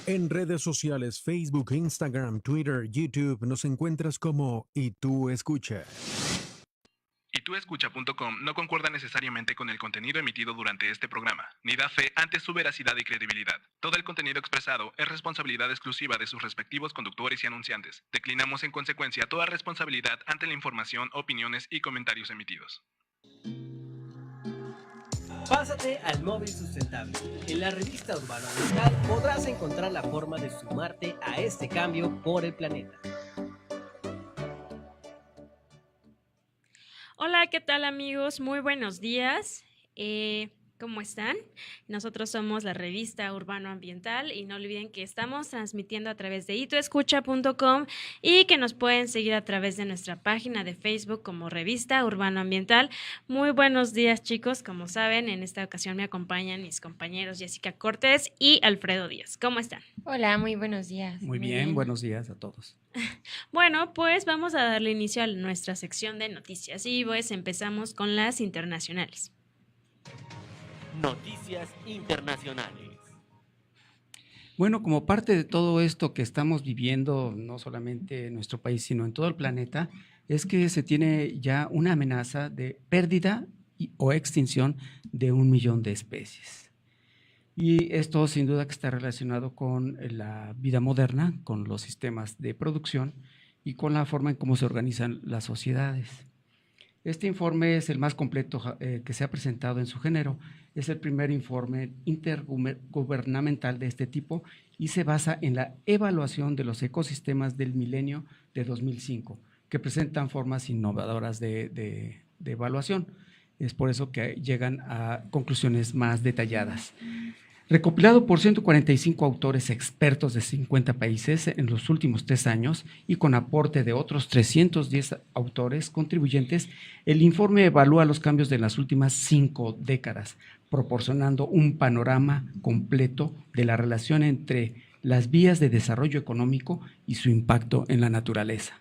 En redes sociales, Facebook, Instagram, Twitter, YouTube, nos encuentras como Y Tú Escucha. YTúEscucha.com no concuerda necesariamente con el contenido emitido durante este programa, ni da fe ante su veracidad y credibilidad. Todo el contenido expresado es responsabilidad exclusiva de sus respectivos conductores y anunciantes. Declinamos en consecuencia toda responsabilidad ante la información, opiniones y comentarios emitidos. Pásate al móvil sustentable. En la revista Urbano Ambiental podrás encontrar la forma de sumarte a este cambio por el planeta. Hola, ¿qué tal amigos? Muy buenos días. ¿Cómo están? Nosotros somos la revista Urbano Ambiental y no olviden que estamos transmitiendo a través de YTúEscucha.com y que nos pueden seguir a través de nuestra página de Facebook como Revista Urbano Ambiental. Muy buenos días, chicos. Como saben, en esta ocasión me acompañan mis compañeros Jessica Cortés y Alfredo Díaz. ¿Cómo están? Hola, muy buenos días. Muy bien, buenos días a todos. Bueno, pues vamos a darle inicio a nuestra sección de noticias y pues empezamos con las internacionales. Noticias internacionales. Bueno, como parte de todo esto que estamos viviendo, no solamente en nuestro país, sino en todo el planeta, es que se tiene ya una amenaza de pérdida o extinción de 1 millón de especies. Y esto sin duda que está relacionado con la vida moderna, con los sistemas de producción y con la forma en cómo se organizan las sociedades. Este informe es el más completo que se ha presentado en su género. Es el primer informe intergubernamental de este tipo y se basa en la evaluación de los ecosistemas del milenio de 2005, que presentan formas innovadoras de evaluación. Es por eso que llegan a conclusiones más detalladas. Recopilado por 145 autores expertos de 50 países en los últimos 3 años y con aporte de otros 310 autores contribuyentes, el informe evalúa los cambios de las últimas 5 décadas, proporcionando un panorama completo de la relación entre las vías de desarrollo económico y su impacto en la naturaleza.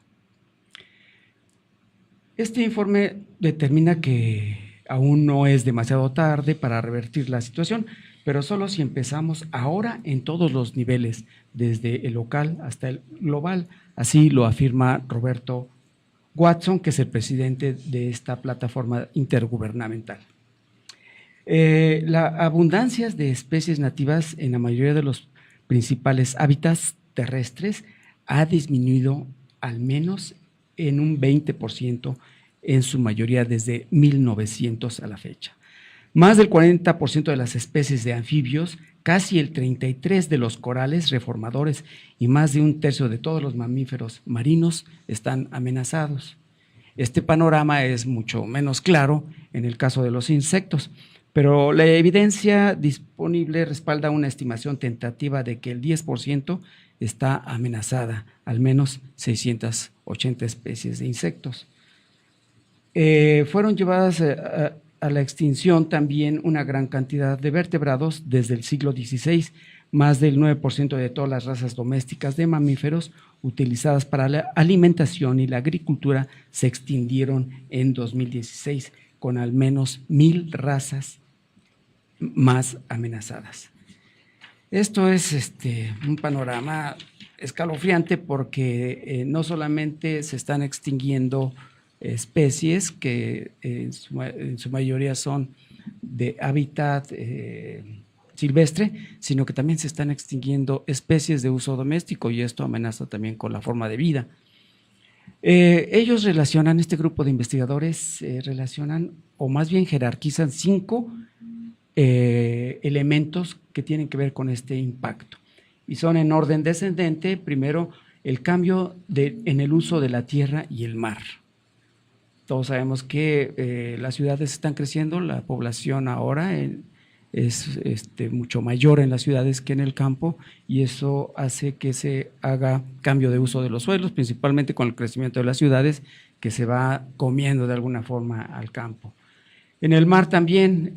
Este informe determina que aún no es demasiado tarde para revertir la situación, pero solo si empezamos ahora en todos los niveles, desde el local hasta el global. Así lo afirma Roberto Watson, que es el presidente de esta plataforma intergubernamental. La abundancia de especies nativas en la mayoría de los principales hábitats terrestres ha disminuido al menos en un 20% en su mayoría desde 1900 a la fecha. Más del 40% de las especies de anfibios, casi el 33% de los corales reformadores y más de 1/3 de todos los mamíferos marinos están amenazados. Este panorama es mucho menos claro en el caso de los insectos, pero la evidencia disponible respalda una estimación tentativa de que el 10% está amenazada, al menos 680 especies de insectos. Fueron llevadas a la extinción también una gran cantidad de vertebrados desde el siglo XVI. Más del 9% de todas las razas domésticas de mamíferos utilizadas para la alimentación y la agricultura se extinguieron en 2016, con al menos 1,000 razas más amenazadas. Esto es un panorama escalofriante porque no solamente se están extinguiendo especies que en su mayoría son de hábitat silvestre, sino que también se están extinguiendo especies de uso doméstico y esto amenaza también con la forma de vida. Ellos relacionan, este grupo de investigadores relacionan o más bien jerarquizan 5 elementos que tienen que ver con este impacto y son en orden descendente. Primero, el cambio en el uso de la tierra y el mar. Todos sabemos que las ciudades están creciendo, la población ahora es mucho mayor en las ciudades que en el campo y eso hace que se haga cambio de uso de los suelos, principalmente con el crecimiento de las ciudades que se va comiendo de alguna forma al campo. En el mar también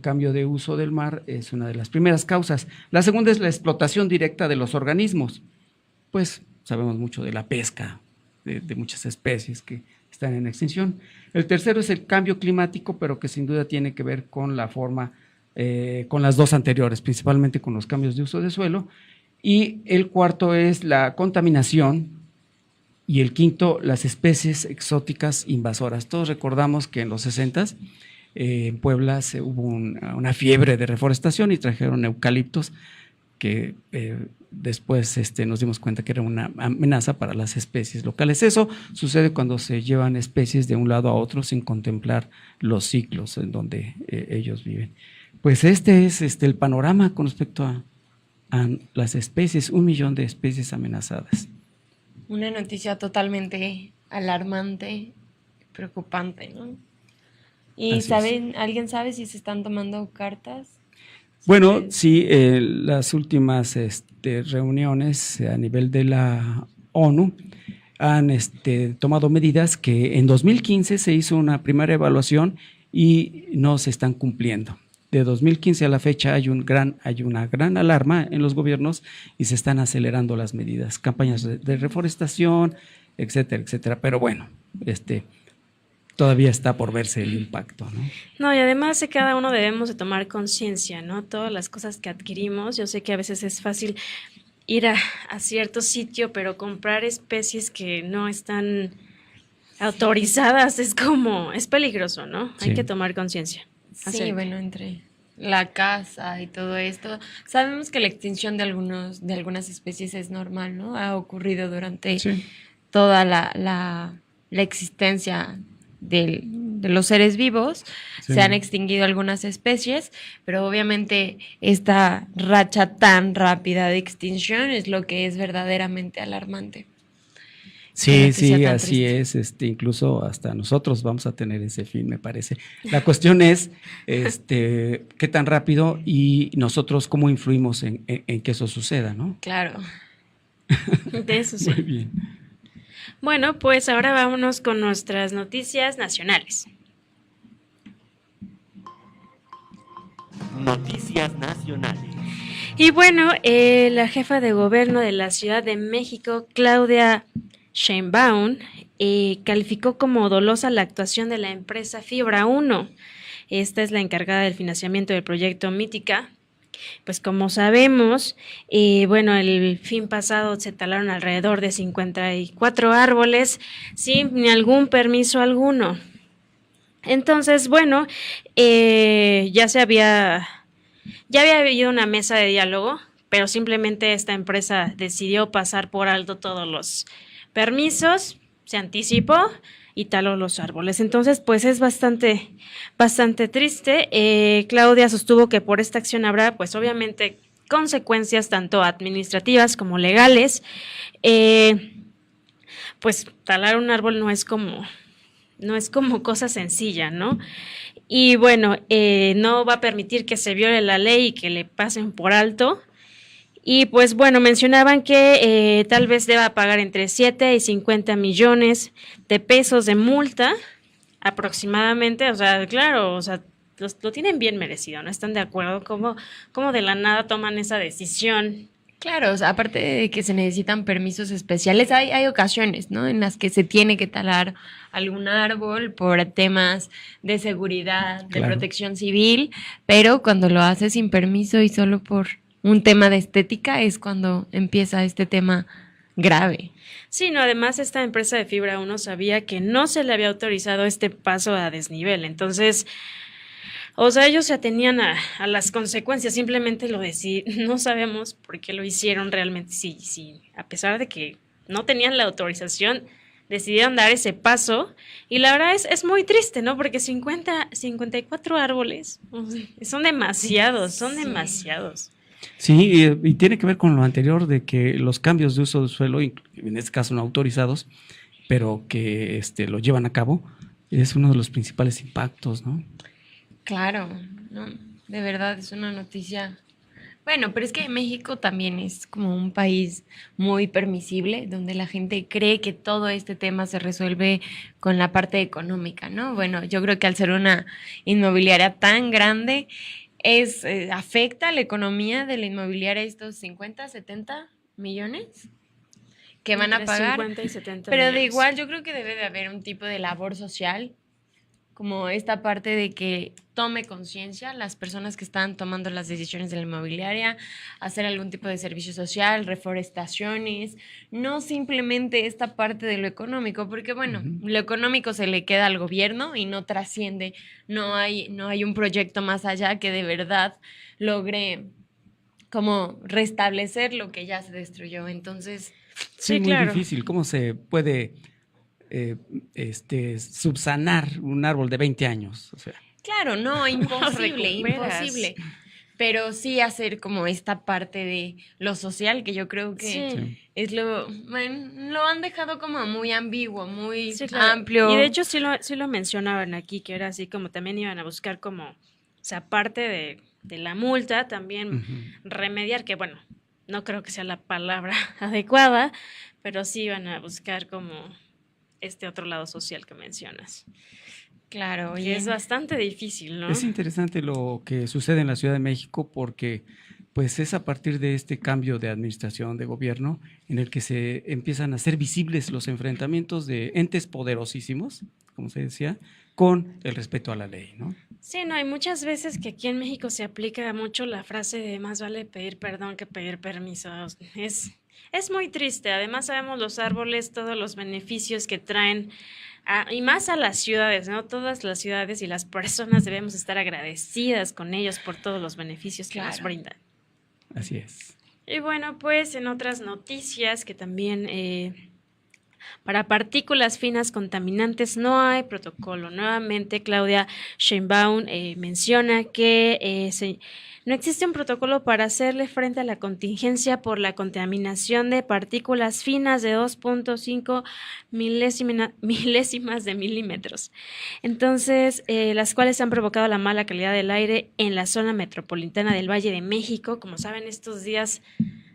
cambio de uso del mar es una de las primeras causas. La segunda es la explotación directa de los organismos, pues sabemos mucho de la pesca de muchas especies que están en extinción. El tercero es el cambio climático, pero que sin duda tiene que ver con la forma, con las dos anteriores, principalmente con los cambios de uso de suelo. Y el cuarto es la contaminación. Y el quinto, las especies exóticas invasoras. Todos recordamos que en los 60s en Puebla hubo una fiebre de reforestación y trajeron eucaliptos que después nos dimos cuenta que era una amenaza para las especies locales. Eso sucede cuando se llevan especies de un lado a otro sin contemplar los ciclos en donde ellos viven. Pues este es el panorama con respecto a las especies, 1 millón de especies amenazadas. Una noticia totalmente alarmante, preocupante, ¿no? ¿Y alguien sabe si se están tomando cartas? Bueno, sí, las últimas reuniones a nivel de la ONU han tomado medidas que en 2015 se hizo una primera evaluación y no se están cumpliendo. De 2015 a la fecha hay una gran alarma en los gobiernos y se están acelerando las medidas, campañas de reforestación, etcétera, etcétera. Pero bueno, todavía está por verse el impacto, ¿no? No, y además cada uno debemos de tomar conciencia, ¿no? Todas las cosas que adquirimos, yo sé que a veces es fácil ir a cierto sitio, pero comprar especies que no están autorizadas es peligroso, ¿no? Sí. Hay que tomar conciencia. Sí, bueno, entre la caza y todo esto, sabemos que la extinción de algunas especies es normal, ¿no? Ha ocurrido durante toda la existencia de los seres vivos. Sí. Se han extinguido algunas especies, pero obviamente esta racha tan rápida de extinción es lo que es verdaderamente alarmante. Sí, así es, incluso hasta nosotros vamos a tener ese fin, me parece. La cuestión es qué tan rápido y nosotros cómo influimos en que eso suceda, ¿no? Claro. De eso sí. Muy bien. Bueno, pues ahora vámonos con nuestras noticias nacionales. Noticias nacionales. Y bueno, la jefa de gobierno de la Ciudad de México, Claudia Sheinbaum, calificó como dolosa la actuación de la empresa Fibra 1. Esta es la encargada del financiamiento del proyecto Mítica. Pues como sabemos, bueno, el fin pasado se talaron alrededor de 54 árboles sin ni algún permiso alguno. Entonces, bueno, ya había habido una mesa de diálogo, pero simplemente esta empresa decidió pasar por alto todos los permisos, se anticipó y taló los árboles. Entonces, pues es bastante triste. Claudia sostuvo que por esta acción habrá, pues obviamente, consecuencias tanto administrativas como legales. Pues talar un árbol no es como cosa sencilla, ¿no? Y bueno, no va a permitir que se viole la ley y que le pasen por alto. Y pues bueno, mencionaban que tal vez deba pagar entre 7 y 50 millones de pesos de multa aproximadamente. O sea, claro, o sea, lo tienen bien merecido, ¿no? ¿Están de acuerdo? ¿Cómo de la nada toman esa decisión? Claro, o sea, aparte de que se necesitan permisos especiales, hay ocasiones, ¿no?, en las que se tiene que talar algún árbol por temas de seguridad, de protección civil, pero cuando lo haces sin permiso y solo por un tema de estética es cuando empieza este tema grave. Sí, no, además esta empresa de Fibra 1 sabía que no se le había autorizado este paso a desnivel, entonces, o sea, ellos se atenían a las consecuencias, simplemente no sabemos por qué lo hicieron realmente, sí, a pesar de que no tenían la autorización, decidieron dar ese paso, y la verdad es muy triste, ¿no? Porque 54 árboles, son demasiados, demasiados. Sí, y tiene que ver con lo anterior de que los cambios de uso de suelo, en este caso no autorizados, pero que lo llevan a cabo, es uno de los principales impactos, ¿no? Claro, no, de verdad es una noticia. Bueno, pero es que México también es como un país muy permisible, donde la gente cree que todo este tema se resuelve con la parte económica, ¿no? Bueno, yo creo que al ser una inmobiliaria tan grande, afecta a la economía de la inmobiliaria estos 50, 70 millones que van a pagar. 50 y 70 pero millones. de igual yo creo que debe de haber un tipo de labor social como esta parte de que tome conciencia las personas que están tomando las decisiones de la inmobiliaria, hacer algún tipo de servicio social, reforestaciones, no simplemente esta parte de lo económico, porque bueno, lo económico se le queda al gobierno y no trasciende, no hay un proyecto más allá que de verdad logre como restablecer lo que ya se destruyó. Entonces, Sí, Sí, muy claro. difícil. ¿Cómo se puede subsanar un árbol de 20 años? O sea, claro, no, imposible, recuperas. imposible. Pero sí hacer como esta parte de lo social, que yo creo que Sí. es lo han dejado como muy ambiguo, muy Sí, claro. amplio. Y de hecho sí lo mencionaban aquí, que era así como también iban a buscar como, o sea, aparte de la multa, también ujú. remediar, que bueno, no creo que sea la palabra adecuada, pero sí iban a buscar como este otro lado social que mencionas, Claro, que oye. es bastante difícil, ¿no? Es interesante lo que sucede en la Ciudad de México porque pues es a partir de este cambio de administración, de gobierno, en el que se empiezan a hacer visibles los enfrentamientos de entes poderosísimos, como se decía, con el respeto a la ley, ¿no? Sí, no, hay muchas veces que aquí en México se aplica mucho la frase de más vale pedir perdón que pedir permiso. Es muy triste. Además, sabemos los árboles, todos los beneficios que traen, y más a las ciudades, ¿no? Todas las ciudades y las personas debemos estar agradecidas con ellos por todos los beneficios que nos Claro. brindan. Así es. Y bueno, pues en otras noticias que también para partículas finas contaminantes no hay protocolo. Nuevamente, Claudia Sheinbaum menciona que no existe un protocolo para hacerle frente a la contingencia por la contaminación de partículas finas de 2.5 milésimas de milímetros. Entonces, las cuales han provocado la mala calidad del aire en la zona metropolitana del Valle de México. Como saben, estos días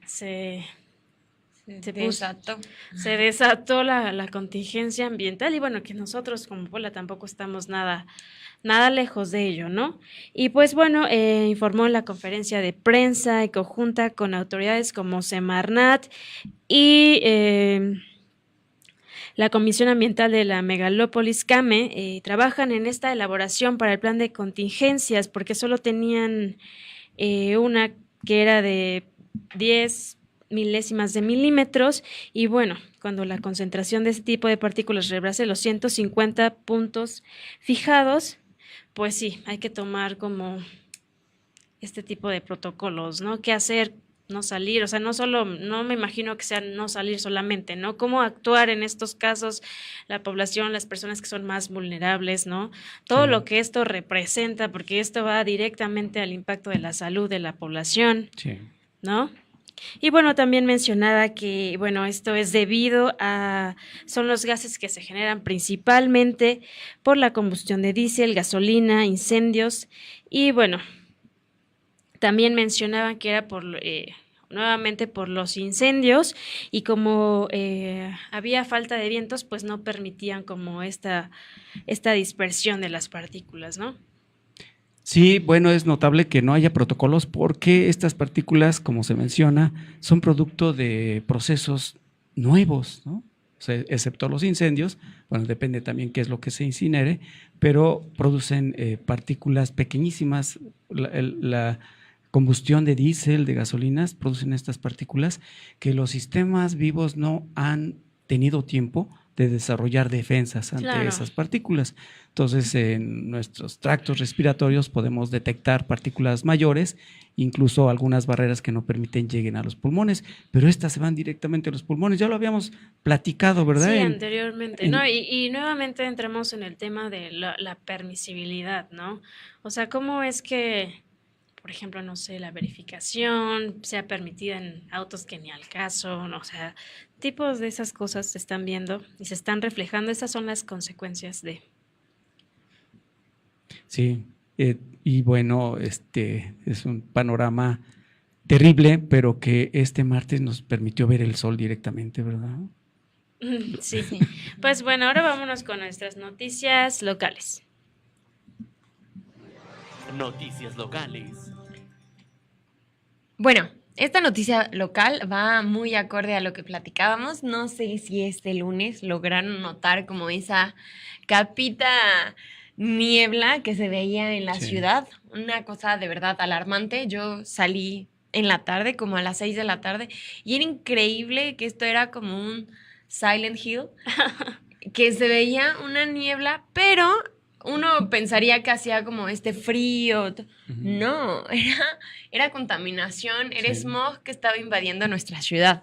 se Desató. desató la contingencia ambiental y bueno, que nosotros como Puebla tampoco estamos nada lejos de ello, ¿no? Y pues bueno, informó en la conferencia de prensa y conjunta con autoridades como Semarnat y la Comisión Ambiental de la Megalópolis CAME, trabajan en esta elaboración para el plan de contingencias porque solo tenían una que era de 10 milésimas de milímetros y bueno, cuando la concentración de este tipo de partículas rebase los 150 puntos fijados, pues sí, hay que tomar como este tipo de protocolos, ¿no? ¿Qué hacer? No salir, o sea, no me imagino que sea no salir solamente, ¿no? ¿Cómo actuar en estos casos la población, las personas que son más vulnerables, ¿no? Todo Sí. lo que esto representa, porque esto va directamente al impacto de la salud de la población, Sí. ¿no? Y bueno, también mencionaba que, bueno, esto es debido a, son los gases que se generan principalmente por la combustión de diésel, gasolina, incendios, y bueno, también mencionaban que era por, nuevamente por los incendios, y como había falta de vientos, pues no permitían como esta dispersión de las partículas, ¿no? Sí, bueno, es notable que no haya protocolos porque estas partículas, como se menciona, son producto de procesos nuevos, ¿no? O sea, excepto los incendios, bueno, depende también qué es lo que se incinere, pero producen partículas pequeñísimas. La combustión de diésel, de gasolinas, producen estas partículas que los sistemas vivos no han tenido tiempo de desarrollar defensas ante Claro. esas partículas. Entonces, en nuestros tractos respiratorios podemos detectar partículas mayores, incluso algunas barreras que no permiten lleguen a los pulmones, pero estas se van directamente a los pulmones. Ya lo habíamos platicado, ¿verdad? Sí, En- anteriormente, en- ¿no? Y nuevamente entramos en el tema de la permisibilidad, ¿no? O sea, ¿cómo es que, por ejemplo, no sé, la verificación sea permitida en autos que ni al caso, ¿no? O sea, tipos de esas cosas se están viendo y se están reflejando. Esas son las consecuencias de... Sí, y bueno, es un panorama terrible, pero que este martes nos permitió ver el sol directamente, ¿verdad? Sí. Pues bueno, ahora vámonos con nuestras noticias locales. Noticias locales. Bueno, esta noticia local va muy acorde a lo que platicábamos. No sé si este lunes lograron notar como esa capita niebla que se veía en la Sí. ciudad, una cosa de verdad alarmante. Yo salí en la tarde, como a las 6 de la tarde, y era increíble que esto era como un Silent Hill, que se veía una niebla, pero uno pensaría que hacía como este frío. No, era contaminación, era Sí. smog que estaba invadiendo nuestra ciudad.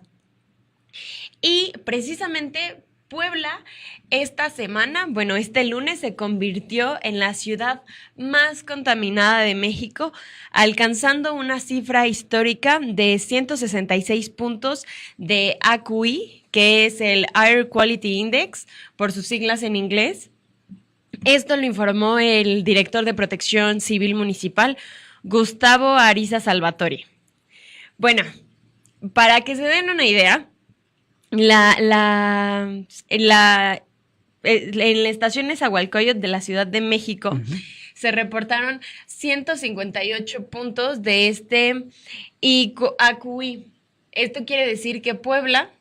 Y precisamente Puebla esta semana, bueno, este lunes se convirtió en la ciudad más contaminada de México, alcanzando una cifra histórica de 166 puntos de AQI, que es el Air Quality Index, por sus siglas en inglés. Esto lo informó el director de Protección Civil Municipal, Gustavo Ariza Salvatore. Bueno, para que se den una idea, en la estación Nezahualcóyotl de la Ciudad de México Ujú. se reportaron 158 puntos de este AQI. Esto quiere decir que Puebla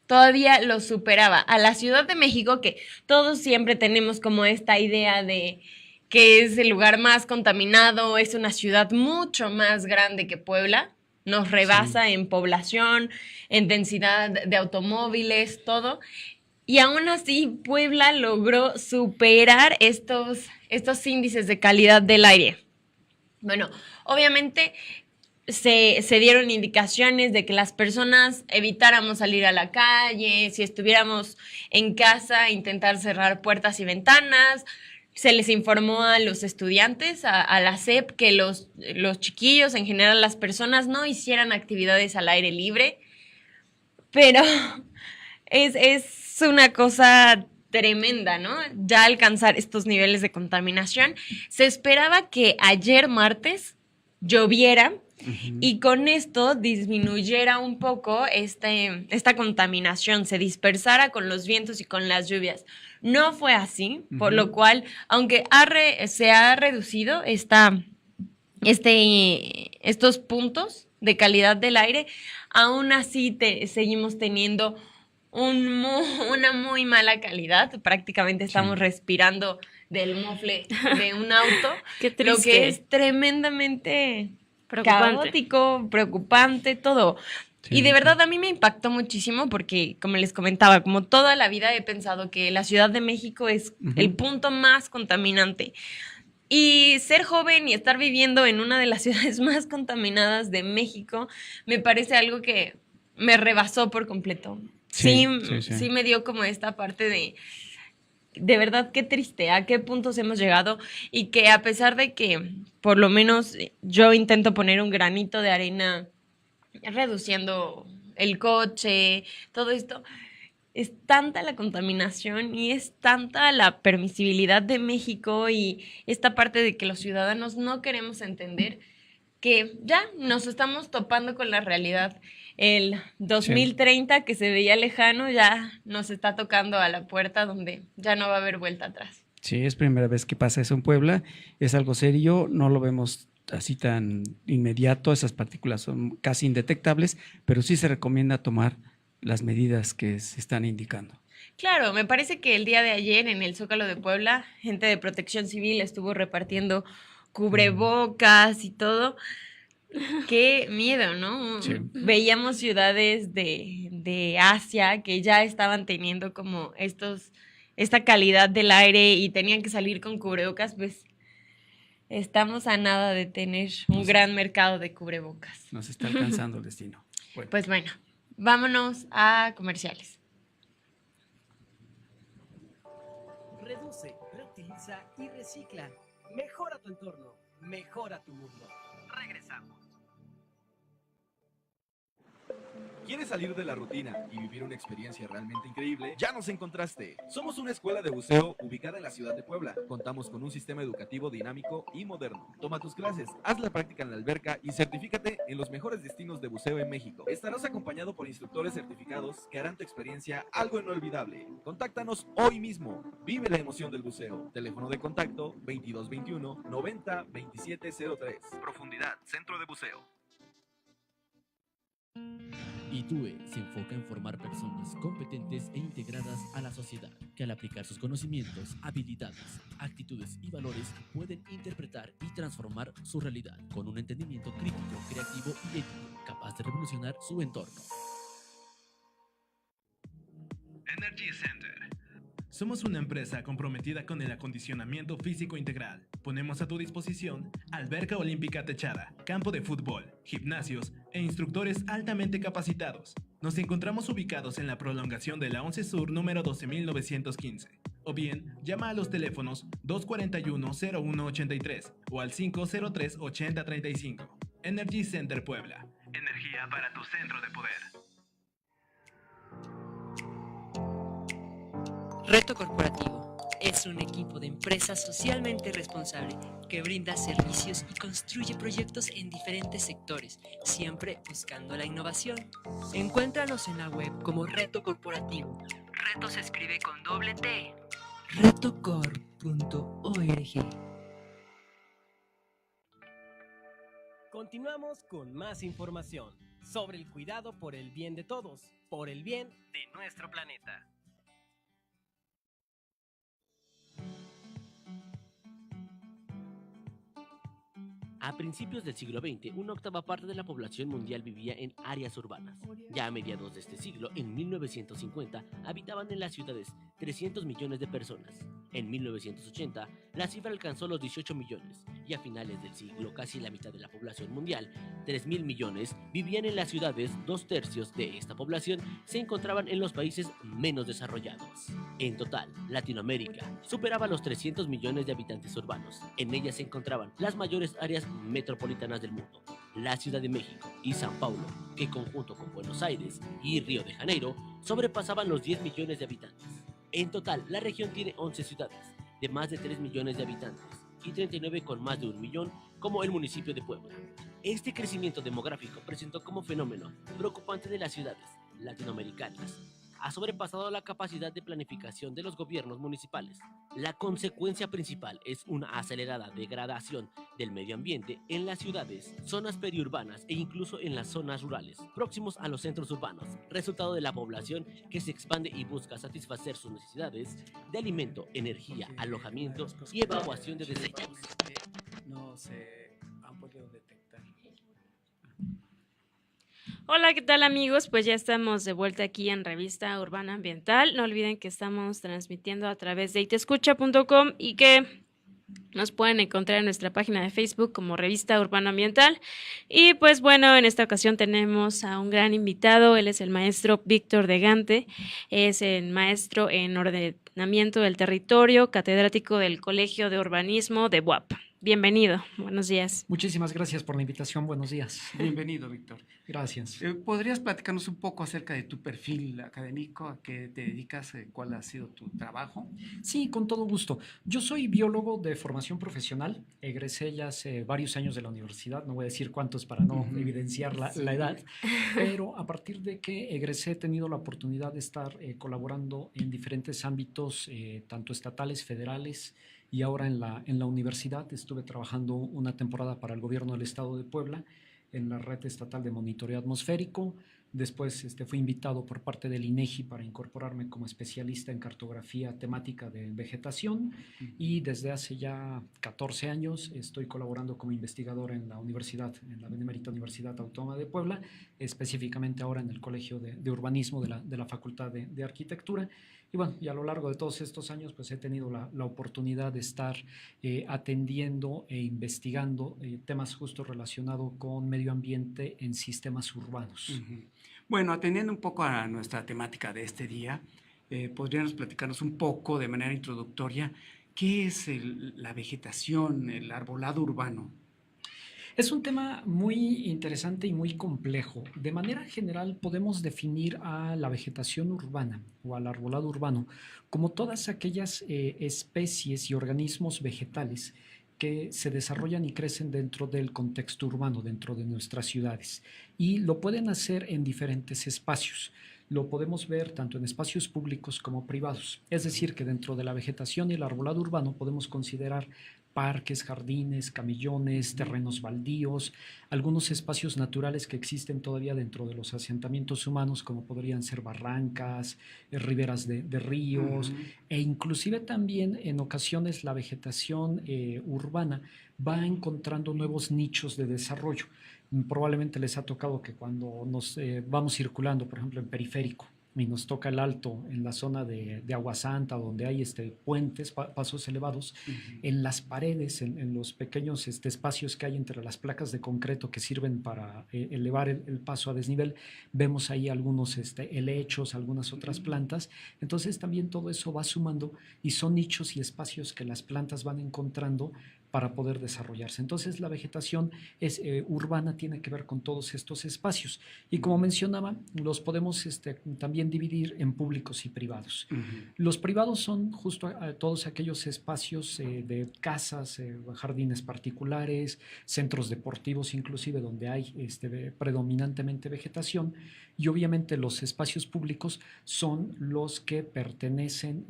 todavía lo superaba a la Ciudad de México, que todos siempre tenemos como esta idea de que es el lugar más contaminado, es una ciudad mucho más grande que Puebla, nos rebasa en población, en densidad de automóviles, todo. Y aún así, Puebla logró superar estos índices de calidad del aire. Bueno, obviamente se dieron indicaciones de que las personas evitáramos salir a la calle, si estuviéramos en casa, intentar cerrar puertas y ventanas. Se les informó a los estudiantes, a la SEP, que los chiquillos, en general las personas, no hicieran actividades al aire libre. Pero es una cosa tremenda, ¿no? Ya alcanzar estos niveles de contaminación. Se esperaba que ayer martes lloviera y con esto disminuyera un poco esta contaminación, se dispersara con los vientos y con las lluvias. No fue así, por lo cual, aunque se ha reducido estos puntos de calidad del aire, aún así seguimos teniendo una muy mala calidad. Prácticamente estamos respirando del mofle de un auto, Qué lo triste. que es tremendamente Preocupante. caótico, preocupante, todo. Sí, Y de sí. verdad a mí me impactó muchísimo porque, como les comentaba, como toda la vida he pensado que la Ciudad de México es el punto más contaminante. Y ser joven y estar viviendo en una de las ciudades más contaminadas de México me parece algo que me rebasó por completo. Sí, Sí, sí. sí me dio como esta parte de verdad, qué triste, a qué puntos hemos llegado y que a pesar de que por lo menos yo intento poner un granito de arena reduciendo el coche, todo esto, es tanta la contaminación y es tanta la permisibilidad de México y esta parte de que los ciudadanos no queremos entender que ya nos estamos topando con la realidad. El 2030 que se veía lejano ya nos está tocando a la puerta donde ya no va a haber vuelta atrás. Sí, es primera vez que pasa eso en Puebla, es algo serio, no lo vemos así tan inmediato, esas partículas son casi indetectables, pero sí se recomienda tomar las medidas que se están indicando. Claro, me parece que el día de ayer en el Zócalo de Puebla, gente de Protección Civil estuvo repartiendo cubrebocas y todo. Qué miedo, ¿no? Sí. Veíamos ciudades de Asia que ya estaban teniendo como esta calidad del aire y tenían que salir con cubrebocas, pues estamos a nada de tener un gran mercado de cubrebocas. Nos está alcanzando el destino. Bueno, Pues bueno, vámonos a comerciales. Reduce, reutiliza y recicla. Mejora tu entorno, mejora tu mundo. Regresamos. ¿Quieres salir de la rutina y vivir una experiencia realmente increíble? Ya nos encontraste. Somos una escuela de buceo ubicada en la ciudad de Puebla. Contamos con un sistema educativo dinámico y moderno. Toma tus clases, haz la práctica en la alberca y certifícate en los mejores destinos de buceo en México. Estarás acompañado por instructores certificados que harán tu experiencia algo inolvidable. Contáctanos hoy mismo. Vive la emoción del buceo. Teléfono de contacto 2221 90 2703. Profundidad, Centro de Buceo. ITUE se enfoca en formar personas competentes e integradas a la sociedad, que al aplicar sus conocimientos, habilidades, actitudes y valores pueden interpretar y transformar su realidad con un entendimiento crítico, creativo y ético, capaz de revolucionar su entorno. Energy Center. Somos una empresa comprometida con el acondicionamiento físico integral. Ponemos a tu disposición alberca olímpica techada, campo de fútbol, gimnasios e instructores altamente capacitados. Nos encontramos ubicados en la prolongación de la 11 Sur número 12915. O bien, llama a los teléfonos 241-0183 o al 503-8035. Energy Center Puebla. Energía para tu centro de poder. Reto Corporativo es un equipo de empresas socialmente responsable que brinda servicios y construye proyectos en diferentes sectores, siempre buscando la innovación. Encuéntranos en la web como Reto Corporativo. Reto se escribe con doble T. retocor.org. Continuamos con más información sobre el cuidado por el bien de todos, por el bien de nuestro planeta. A principios del siglo XX, una octava parte de la población mundial vivía en áreas urbanas. Ya a mediados de este siglo, en 1950, habitaban en las ciudades 300 millones de personas. En 1980, la cifra alcanzó los 18 millones, y a finales del siglo, casi la mitad de la población mundial, 3.000 millones, vivían en las ciudades. 2/3 de esta población se encontraban en los países menos desarrollados. En total, Latinoamérica superaba los 300 millones de habitantes urbanos. En ella se encontraban las mayores áreas metropolitanas del mundo, la Ciudad de México y Sao Paulo, que conjunto con Buenos Aires y Río de Janeiro sobrepasaban los 10 millones de habitantes. En total, la región tiene 11 ciudades de más de 3 millones de habitantes y 39 con más de 1 millón, como el municipio de Puebla. Este crecimiento demográfico presentó como fenómeno preocupante de las ciudades latinoamericanas. Ha sobrepasado la capacidad de planificación de los gobiernos municipales. La consecuencia principal es una acelerada degradación del medio ambiente en las ciudades, zonas periurbanas e incluso en las zonas rurales, próximos a los centros urbanos, resultado de la población que se expande y busca satisfacer sus necesidades de alimento, energía, alojamiento y evacuación de desechos. No se han podido detectar. Hola, ¿qué tal amigos? Pues ya estamos de vuelta aquí en Revista Urbana Ambiental. No olviden que estamos transmitiendo a través de iteescucha.com y que nos pueden encontrar en nuestra página de Facebook como Revista Urbana Ambiental. Y pues bueno, en esta ocasión tenemos a un gran invitado. Él es el maestro Víctor de Gante. Es el maestro en ordenamiento del territorio, catedrático del Colegio de Urbanismo de BUAP. Bienvenido, buenos días. Muchísimas gracias por la invitación, buenos días. Bienvenido, Víctor. Gracias. ¿Podrías platicarnos un poco acerca de tu perfil académico, a qué te dedicas, cuál ha sido tu trabajo? Sí, con todo gusto. Yo soy biólogo de formación profesional, egresé ya hace varios años de la universidad, no voy a decir cuántos para no evidenciar la edad, pero a partir de que egresé he tenido la oportunidad de estar colaborando en diferentes ámbitos, tanto estatales, federales, y ahora en la universidad. Estuve trabajando una temporada para el gobierno del estado de Puebla en la red estatal de monitoreo atmosférico. Después fui invitado por parte del INEGI para incorporarme como especialista en cartografía temática de vegetación y desde hace ya 14 años estoy colaborando como investigador en la universidad, en la Benemérita Universidad Autónoma de Puebla, específicamente ahora en el Colegio de Urbanismo de la Facultad de Arquitectura. Y bueno, y a lo largo de todos estos años pues he tenido la oportunidad de estar atendiendo e investigando temas justo relacionados con medio ambiente en sistemas urbanos. Bueno, atendiendo un poco a nuestra temática de este día, ¿podríamos platicarnos un poco de manera introductoria qué es la vegetación, el arbolado urbano? Es un tema muy interesante y muy complejo. De manera general podemos definir a la vegetación urbana o al arbolado urbano como todas aquellas especies y organismos vegetales que se desarrollan y crecen dentro del contexto urbano, dentro de nuestras ciudades. Y lo pueden hacer en diferentes espacios. Lo podemos ver tanto en espacios públicos como privados. Es decir, que dentro de la vegetación y el arbolado urbano podemos considerar parques, jardines, camellones, terrenos baldíos, algunos espacios naturales que existen todavía dentro de los asentamientos humanos, como podrían ser barrancas, riberas de ríos, e inclusive también en ocasiones la vegetación urbana va encontrando nuevos nichos de desarrollo. Probablemente les ha tocado que cuando nos vamos circulando, por ejemplo, en periférico, y nos toca el alto en la zona de Agua Santa, donde hay puentes, pasos elevados, en las paredes, en los pequeños espacios que hay entre las placas de concreto que sirven para elevar el paso a desnivel, vemos ahí algunos helechos, algunas otras plantas. Entonces también todo eso va sumando y son nichos y espacios que las plantas van encontrando para poder desarrollarse. Entonces la vegetación urbana tiene que ver con todos estos espacios y, como mencionaba, los podemos también dividir en públicos y privados. Los privados son justo todos aquellos espacios de casas, jardines particulares, centros deportivos inclusive, donde hay predominantemente vegetación, y obviamente los espacios públicos son los que pertenecen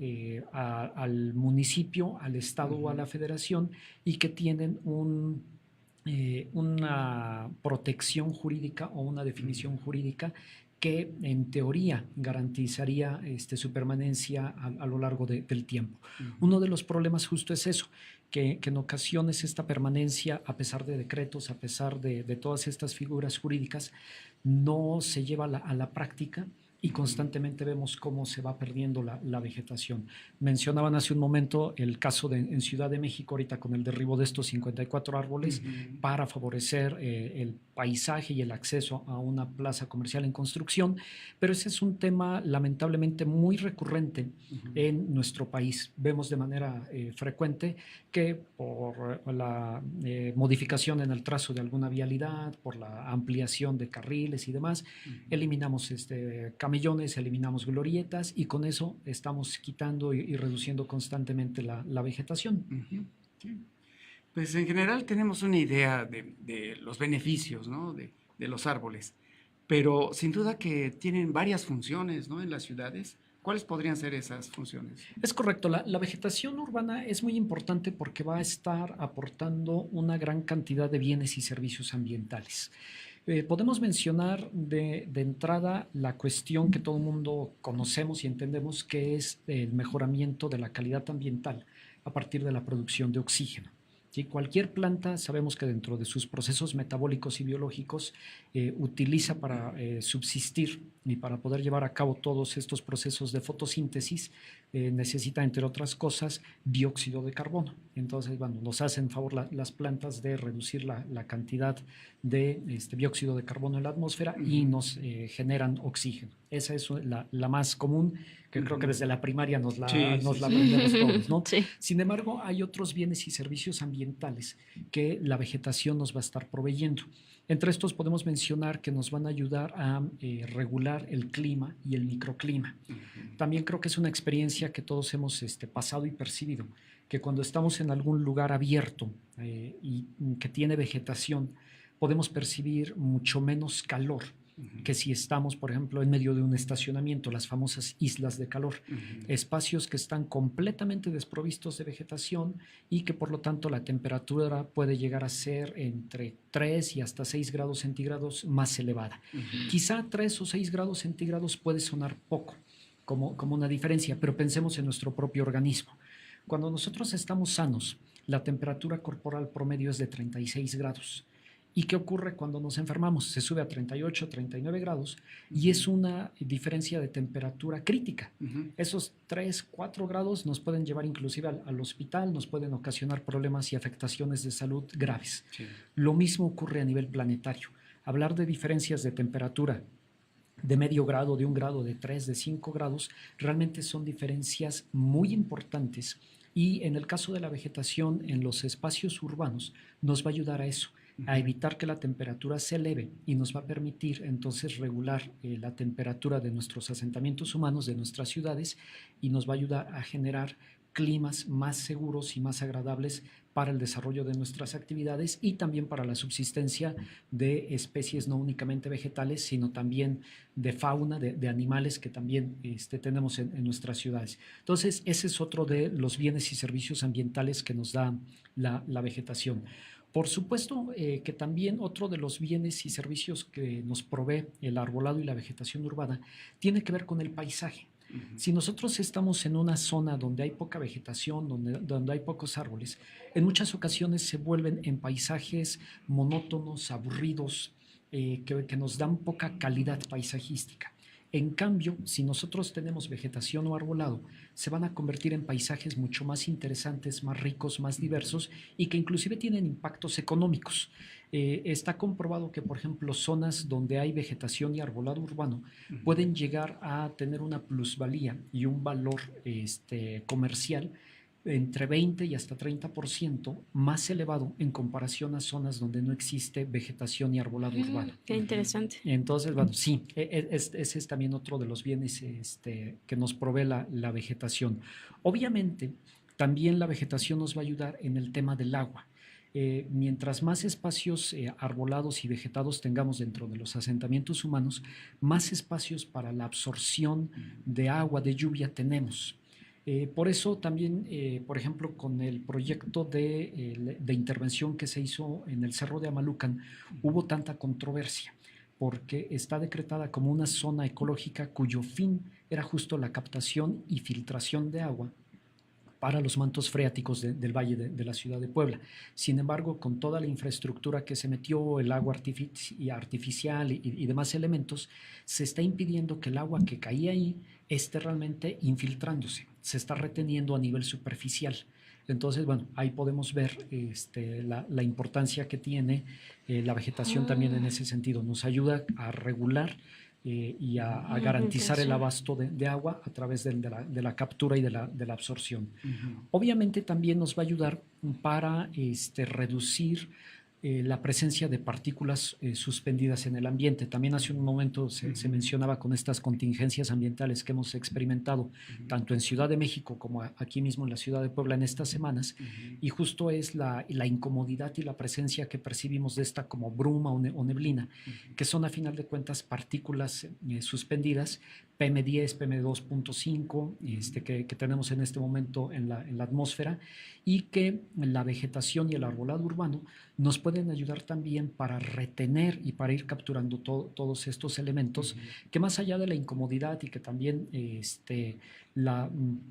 al municipio, al estado o a la federación, y que tienen una protección jurídica o una definición jurídica que en teoría garantizaría su permanencia a lo largo del tiempo. Uno de los problemas justo es eso, que en ocasiones esta permanencia, a pesar de decretos, a pesar de todas estas figuras jurídicas, no se lleva a la práctica, y constantemente vemos cómo se va perdiendo la vegetación. Mencionaban hace un momento el caso en Ciudad de México, ahorita con el derribo de estos 54 árboles para favorecer el paisaje y el acceso a una plaza comercial en construcción, pero ese es un tema lamentablemente muy recurrente en nuestro país. Vemos de manera frecuente que por la modificación en el trazo de alguna vialidad, por la ampliación de carriles y demás, eliminamos camellones, eliminamos glorietas, y con eso estamos quitando y reduciendo constantemente la vegetación. Sí. Pues en general tenemos una idea de los beneficios, ¿no? de los árboles, pero sin duda que tienen varias funciones, ¿no? En las ciudades. ¿Cuáles podrían ser esas funciones? Es correcto, la vegetación urbana es muy importante porque va a estar aportando una gran cantidad de bienes y servicios ambientales. Podemos mencionar de entrada la cuestión que todo el mundo conocemos y entendemos, que es el mejoramiento de la calidad ambiental a partir de la producción de oxígeno. ¿Sí? Cualquier planta, sabemos que dentro de sus procesos metabólicos y biológicos utiliza para subsistir y para poder llevar a cabo todos estos procesos de fotosíntesis, necesita, entre otras cosas, dióxido de carbono. Entonces, bueno, nos hacen favor las plantas de reducir la cantidad de dióxido de carbono en la atmósfera y nos generan oxígeno. Esa es la más común, que creo que desde la primaria nos la aprendemos todos, ¿no? Sí. Sin embargo, hay otros bienes y servicios ambientales que la vegetación nos va a estar proveyendo. Entre estos podemos mencionar que nos van a ayudar a regular el clima y el microclima. También creo que es una experiencia que todos hemos pasado y percibido, que cuando estamos en algún lugar abierto y que tiene vegetación, podemos percibir mucho menos calor que si estamos, por ejemplo, en medio de un estacionamiento, las famosas islas de calor, espacios que están completamente desprovistos de vegetación y que por lo tanto la temperatura puede llegar a ser entre 3 y hasta 6 grados centígrados más elevada. Quizá 3 o 6 grados centígrados puede sonar poco como una diferencia, pero pensemos en nuestro propio organismo. Cuando nosotros estamos sanos, la temperatura corporal promedio es de 36 grados. ¿Y qué ocurre cuando nos enfermamos? Se sube a 38, 39 grados y es una diferencia de temperatura crítica. Esos 3, 4 grados nos pueden llevar inclusive al hospital, nos pueden ocasionar problemas y afectaciones de salud graves. Sí. Lo mismo ocurre a nivel planetario. Hablar de diferencias de temperatura de medio grado, de 1 grado, de 3, de 5 grados, realmente son diferencias muy importantes, y en el caso de la vegetación en los espacios urbanos nos va a ayudar a eso, a evitar que la temperatura se eleve, y nos va a permitir entonces regular la temperatura de nuestros asentamientos humanos, de nuestras ciudades, y nos va a ayudar a generar climas más seguros y más agradables para el desarrollo de nuestras actividades y también para la subsistencia de especies no únicamente vegetales, sino también de fauna, de animales que también tenemos en nuestras ciudades. Entonces, ese es otro de los bienes y servicios ambientales que nos da la vegetación. Por supuesto que también otro de los bienes y servicios que nos provee el arbolado y la vegetación urbana tiene que ver con el paisaje. Si nosotros estamos en una zona donde hay poca vegetación, donde hay pocos árboles, en muchas ocasiones se vuelven en paisajes monótonos, aburridos, que nos dan poca calidad paisajística. En cambio, si nosotros tenemos vegetación o arbolado, se van a convertir en paisajes mucho más interesantes, más ricos, más diversos y que inclusive tienen impactos económicos. Está comprobado que, por ejemplo, zonas donde hay vegetación y arbolado urbano pueden llegar a tener una plusvalía y un valor comercial entre 20 y hasta 30% más elevado en comparación a zonas donde no existe vegetación y arbolado urbano. Qué interesante. Entonces, bueno, sí, ese es también otro de los bienes que nos provee la vegetación. Obviamente, también la vegetación nos va a ayudar en el tema del agua. Mientras más espacios arbolados y vegetados tengamos dentro de los asentamientos humanos, más espacios para la absorción de agua, de lluvia tenemos. Por eso también, por ejemplo, con el proyecto de intervención que se hizo en el Cerro de Amalucan, hubo tanta controversia, porque está decretada como una zona ecológica cuyo fin era justo la captación y filtración de agua para los mantos freáticos del valle de la ciudad de Puebla. Sin embargo, con toda la infraestructura que se metió, el agua artificial y demás elementos, se está impidiendo que el agua que caía ahí esté realmente infiltrándose, se está reteniendo a nivel superficial. Entonces, bueno, ahí podemos ver la importancia que tiene la vegetación también en ese sentido. Nos ayuda a regular y a garantizar el abasto de agua a través de la captura y de la absorción. Obviamente también nos va a ayudar para reducir la presencia de partículas suspendidas en el ambiente. También hace un momento se mencionaba con estas contingencias ambientales que hemos experimentado tanto en Ciudad de México como aquí mismo en la ciudad de Puebla en estas semanas, y justo es la incomodidad y la presencia que percibimos de esta como bruma o neblina, que son a final de cuentas partículas suspendidas, PM10, PM2.5 que tenemos en este momento en la atmósfera, y que la vegetación y el arbolado urbano nos pueden ayudar también para retener y para ir capturando todos estos elementos que, más allá de la incomodidad y que también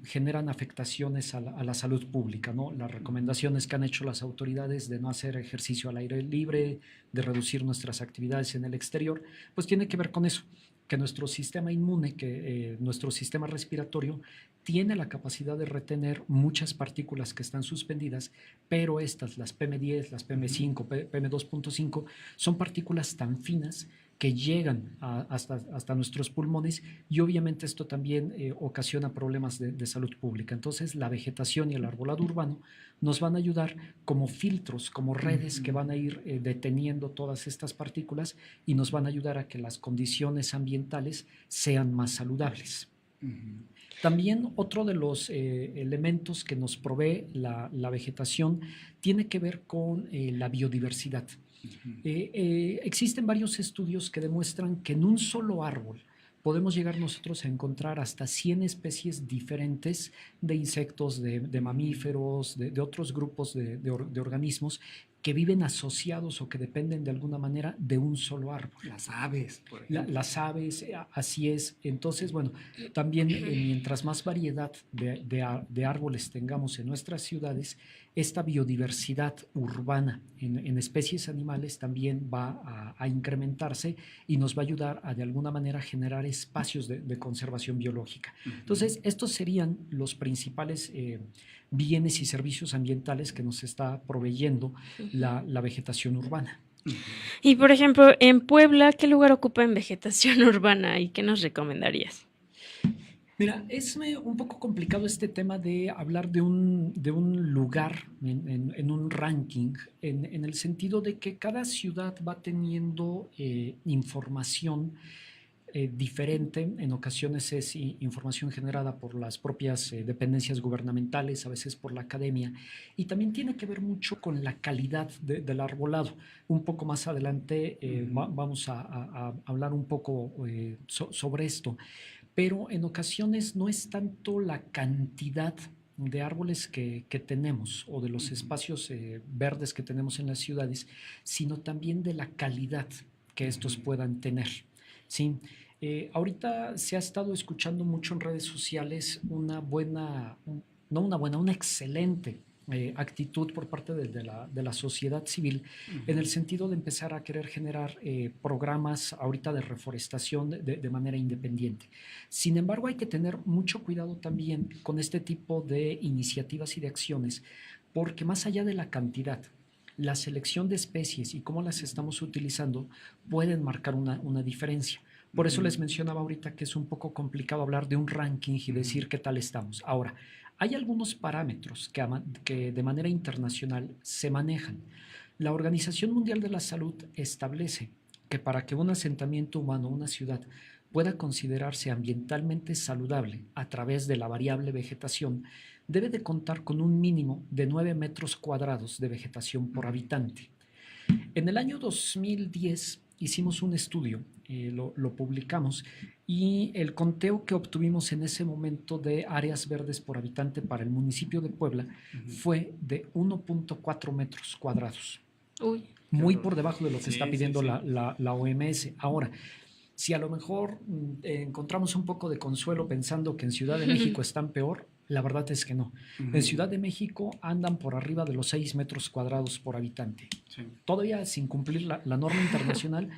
generan afectaciones a la salud pública, ¿no? Las recomendaciones que han hecho las autoridades de no hacer ejercicio al aire libre, de reducir nuestras actividades en el exterior, pues tiene que ver con eso, que nuestro sistema inmune, que nuestro sistema respiratorio tiene la capacidad de retener muchas partículas que están suspendidas, pero estas, las PM10, las PM5, PM2.5, son partículas tan finas que llegan hasta nuestros pulmones, y obviamente esto también ocasiona problemas de salud pública. Entonces, la vegetación y el arbolado urbano nos van a ayudar como filtros, como redes que van a ir deteniendo todas estas partículas y nos van a ayudar a que las condiciones ambientales sean más saludables. También otro de los elementos que nos provee la vegetación tiene que ver con la biodiversidad. Existen varios estudios que demuestran que en un solo árbol podemos llegar nosotros a encontrar hasta 100 especies diferentes de insectos, de mamíferos, de otros grupos de organismos que viven asociados o que dependen de alguna manera de un solo árbol. Las aves, por ejemplo. Las aves, así es. Entonces, bueno, también mientras más variedad de árboles tengamos en nuestras ciudades, esta biodiversidad urbana en especies animales también va a incrementarse y nos va a ayudar a de alguna manera generar espacios de conservación biológica. Entonces, estos serían los principales bienes y servicios ambientales que nos está proveyendo la vegetación urbana. Y por ejemplo, en Puebla, ¿qué lugar ocupa en vegetación urbana y qué nos recomendarías? Mira, es un poco complicado este tema de hablar de un lugar en un ranking, en el sentido de que cada ciudad va teniendo información diferente, en ocasiones es información generada por las propias dependencias gubernamentales, a veces por la academia, y también tiene que ver mucho con la calidad del arbolado. Un poco más adelante vamos a hablar un poco sobre esto, pero en ocasiones no es tanto la cantidad de árboles que tenemos o de los espacios verdes que tenemos en las ciudades, sino también de la calidad que estos puedan tener. Sí, ahorita se ha estado escuchando mucho en redes sociales una excelente actitud por parte de la sociedad civil en el sentido de empezar a querer generar programas ahorita de reforestación de manera independiente. Sin embargo, hay que tener mucho cuidado también con este tipo de iniciativas y de acciones, porque más allá de la cantidad, la selección de especies y cómo las estamos utilizando pueden marcar una diferencia. Por eso les mencionaba ahorita que es un poco complicado hablar de un ranking y decir qué tal estamos. Ahora, hay algunos parámetros que de manera internacional se manejan. La Organización Mundial de la Salud establece que para que un asentamiento humano, una ciudad, pueda considerarse ambientalmente saludable a través de la variable vegetación, debe de contar con un mínimo de 9 metros cuadrados de vegetación por habitante. En el año 2010 hicimos un estudio, lo publicamos, y el conteo que obtuvimos en ese momento de áreas verdes por habitante para el municipio de Puebla fue de 1.4 metros cuadrados. Uy. Muy por debajo de lo que está pidiendo la OMS. Ahora, si a lo mejor encontramos un poco de consuelo pensando que en Ciudad de México están peor, la verdad es que no. En Ciudad de México andan por arriba de los 6 metros cuadrados por habitante. Sí. Todavía sin cumplir la norma internacional,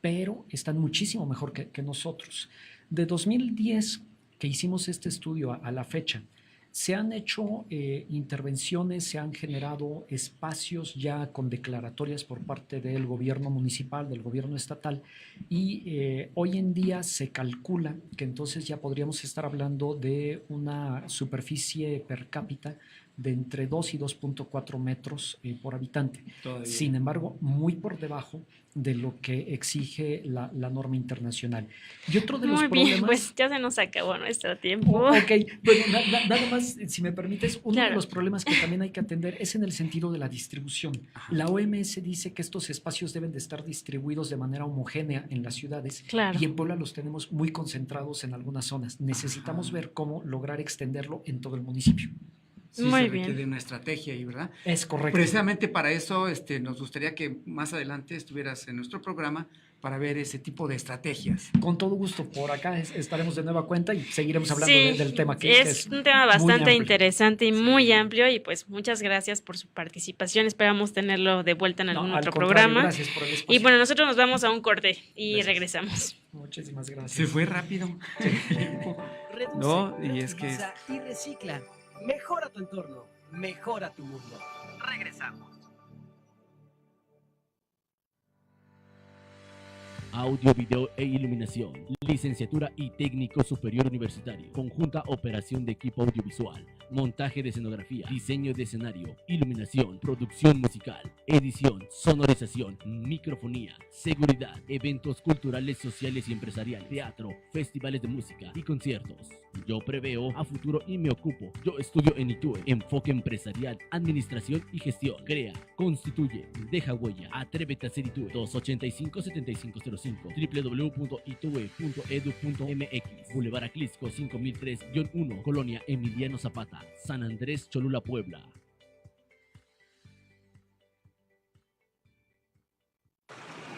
pero están muchísimo mejor que nosotros. De 2010 que hicimos este estudio a la fecha, se han hecho intervenciones, se han generado espacios ya con declaratorias por parte del gobierno municipal, del gobierno estatal, y hoy en día se calcula que entonces ya podríamos estar hablando de una superficie per cápita de entre 2 y 2.4 metros por habitante. Todavía. Sin embargo, muy por debajo de lo que exige la norma internacional. Y otro de los problemas... Muy bien, pues ya se nos acabó nuestro tiempo. Ok, bueno, nada más, si me permites, uno de los problemas que también hay que atender es en el sentido de la distribución. La OMS dice que estos espacios deben de estar distribuidos de manera homogénea en las ciudades, y en Puebla los tenemos muy concentrados en algunas zonas. Necesitamos ver cómo lograr extenderlo en todo el municipio. Sí, muy bien. Requiere una estrategia ahí, ¿verdad? Es correcto. Precisamente para eso nos gustaría que más adelante estuvieras en nuestro programa para ver ese tipo de estrategias. Con todo gusto, por acá estaremos de nueva cuenta y seguiremos hablando del tema. Que es un tema bastante interesante y muy amplio, y pues muchas gracias por su participación. Esperamos tenerlo de vuelta en algún otro programa. Gracias por el espacio. Y bueno, nosotros nos vamos a un corte y regresamos. Muchísimas gracias. Se fue rápido. Reduce, y es que y recicla. Mejora tu entorno, mejora tu mundo. Regresamos. Audio, video e iluminación. Licenciatura y técnico superior universitario. Conjunta operación de equipo audiovisual. Montaje de escenografía. Diseño de escenario. Iluminación. Producción musical. Edición. Sonorización. Microfonía. Seguridad. Eventos culturales, sociales y empresariales. Teatro. Festivales de música y conciertos. Yo preveo a futuro y me ocupo. Yo estudio en ITUE. Enfoque empresarial, administración y gestión. Crea, constituye, deja huella. Atrévete a ser ITUE. 285-7505. www.itue.edu.mx. Boulevard Aclisco 5003-1, Colonia Emiliano Zapata, San Andrés, Cholula, Puebla.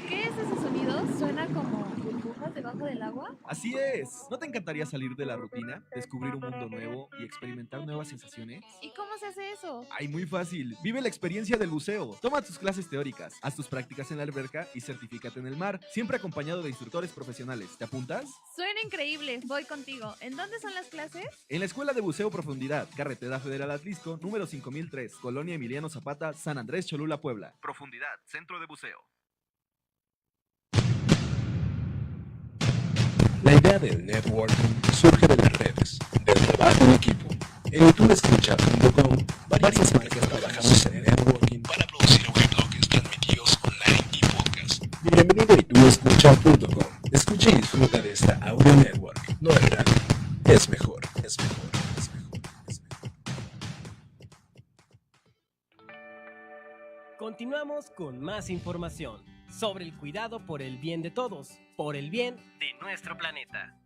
¿Qué es ese sonido? Suena como burbujas debajo del agua. Así es. ¿No te encantaría salir de la rutina, descubrir un mundo nuevo y experimentar nuevas sensaciones? ¿Y cómo se hace eso? Ay, muy fácil. Vive la experiencia del buceo. Toma tus clases teóricas, haz tus prácticas en la alberca y certifícate en el mar, siempre acompañado de instructores profesionales. ¿Te apuntas? Suena increíble. Voy contigo. ¿En dónde son las clases? En la Escuela de Buceo Profundidad, Carretera Federal Atlisco, número 5003, Colonia Emiliano Zapata, San Andrés, Cholula, Puebla. Profundidad, Centro de Buceo. La idea del networking surge de las redes, del trabajo en equipo. En ituescucha.com, varias marcas trabajamos en networking para producir audioblogs transmitidos online y podcast. Bienvenido a ituescucha.com. Escucha Escucha y disfruta de esta Audio Network. No es radio, es mejor, es mejor, es mejor, es mejor. Continuamos con más información sobre el cuidado por el bien de todos, por el bien de nuestro planeta.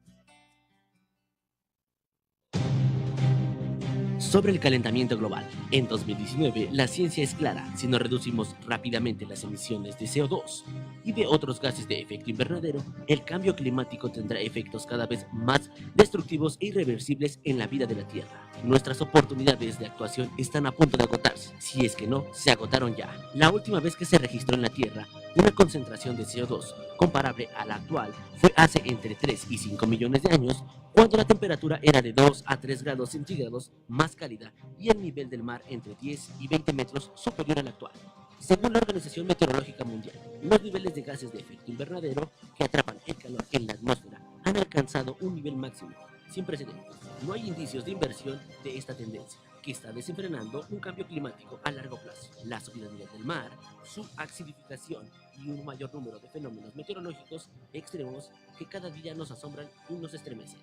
Sobre el calentamiento global. En 2019, la ciencia es clara. Si no reducimos rápidamente las emisiones de CO2 y de otros gases de efecto invernadero, el cambio climático tendrá efectos cada vez más destructivos e irreversibles en la vida de la Tierra. Nuestras oportunidades de actuación están a punto de agotarse. Si es que no, se agotaron ya. La última vez que se registró en la Tierra una concentración de CO2 comparable a la actual fue hace entre 3 y 5 millones de años, cuando la temperatura era de 2 a 3 grados centígrados más cálida y el nivel del mar entre 10 y 20 metros superior al actual. Según la Organización Meteorológica Mundial, los niveles de gases de efecto invernadero que atrapan el calor en la atmósfera han alcanzado un nivel máximo sin precedentes. No hay indicios de inversión de esta tendencia, que está desenfrenando un cambio climático a largo plazo. La subida del nivel del mar, su acidificación y un mayor número de fenómenos meteorológicos extremos que cada día nos asombran y nos estremecen.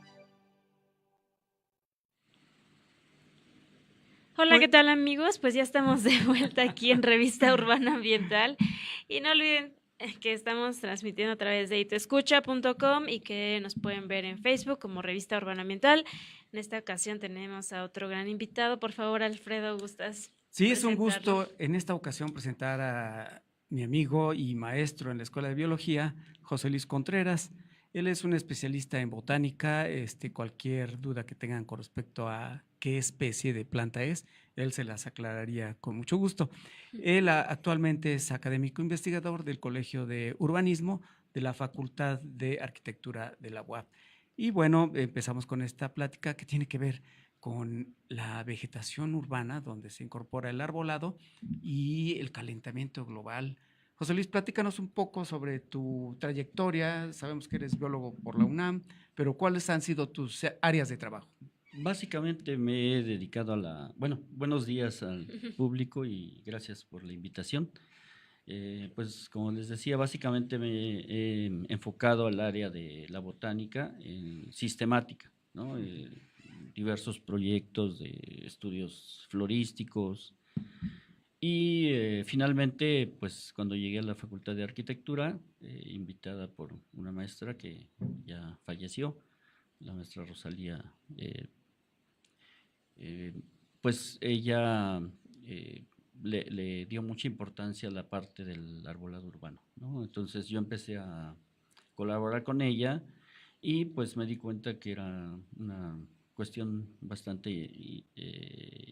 Hola, ¿qué tal amigos? Pues ya estamos de vuelta aquí en Revista Urbana Ambiental y no olviden que estamos transmitiendo a través de itoescucha.com y que nos pueden ver en Facebook como Revista Urbana Ambiental. En esta ocasión tenemos a otro gran invitado. Por favor, Alfredo, ¿gustas? Sí, es un presentarlo? gusto en esta ocasión presentar a mi amigo y maestro en la Escuela de Biología, José Luis Contreras. Él es un especialista en botánica. Cualquier duda que tengan con respecto a qué especie de planta es, él se las aclararía con mucho gusto. Él actualmente es académico investigador del Colegio de Urbanismo de la Facultad de Arquitectura de la UAP. Y bueno, empezamos con esta plática que tiene que ver con la vegetación urbana, donde se incorpora el arbolado y el calentamiento global. José Luis, platícanos un poco sobre tu trayectoria. Sabemos que eres biólogo por la UNAM, pero ¿cuáles han sido tus áreas de trabajo? Básicamente me he dedicado a la… Bueno, buenos días al público y gracias por la invitación. Pues como les decía, básicamente me he enfocado al área de la botánica sistemática, ¿no? Diversos proyectos de estudios florísticos y finalmente, pues cuando llegué a la Facultad de Arquitectura, invitada por una maestra que ya falleció, la maestra Rosalía, pues ella le dio mucha importancia a la parte del arbolado urbano, ¿no? Entonces yo empecé a colaborar con ella y pues me di cuenta que era una cuestión bastante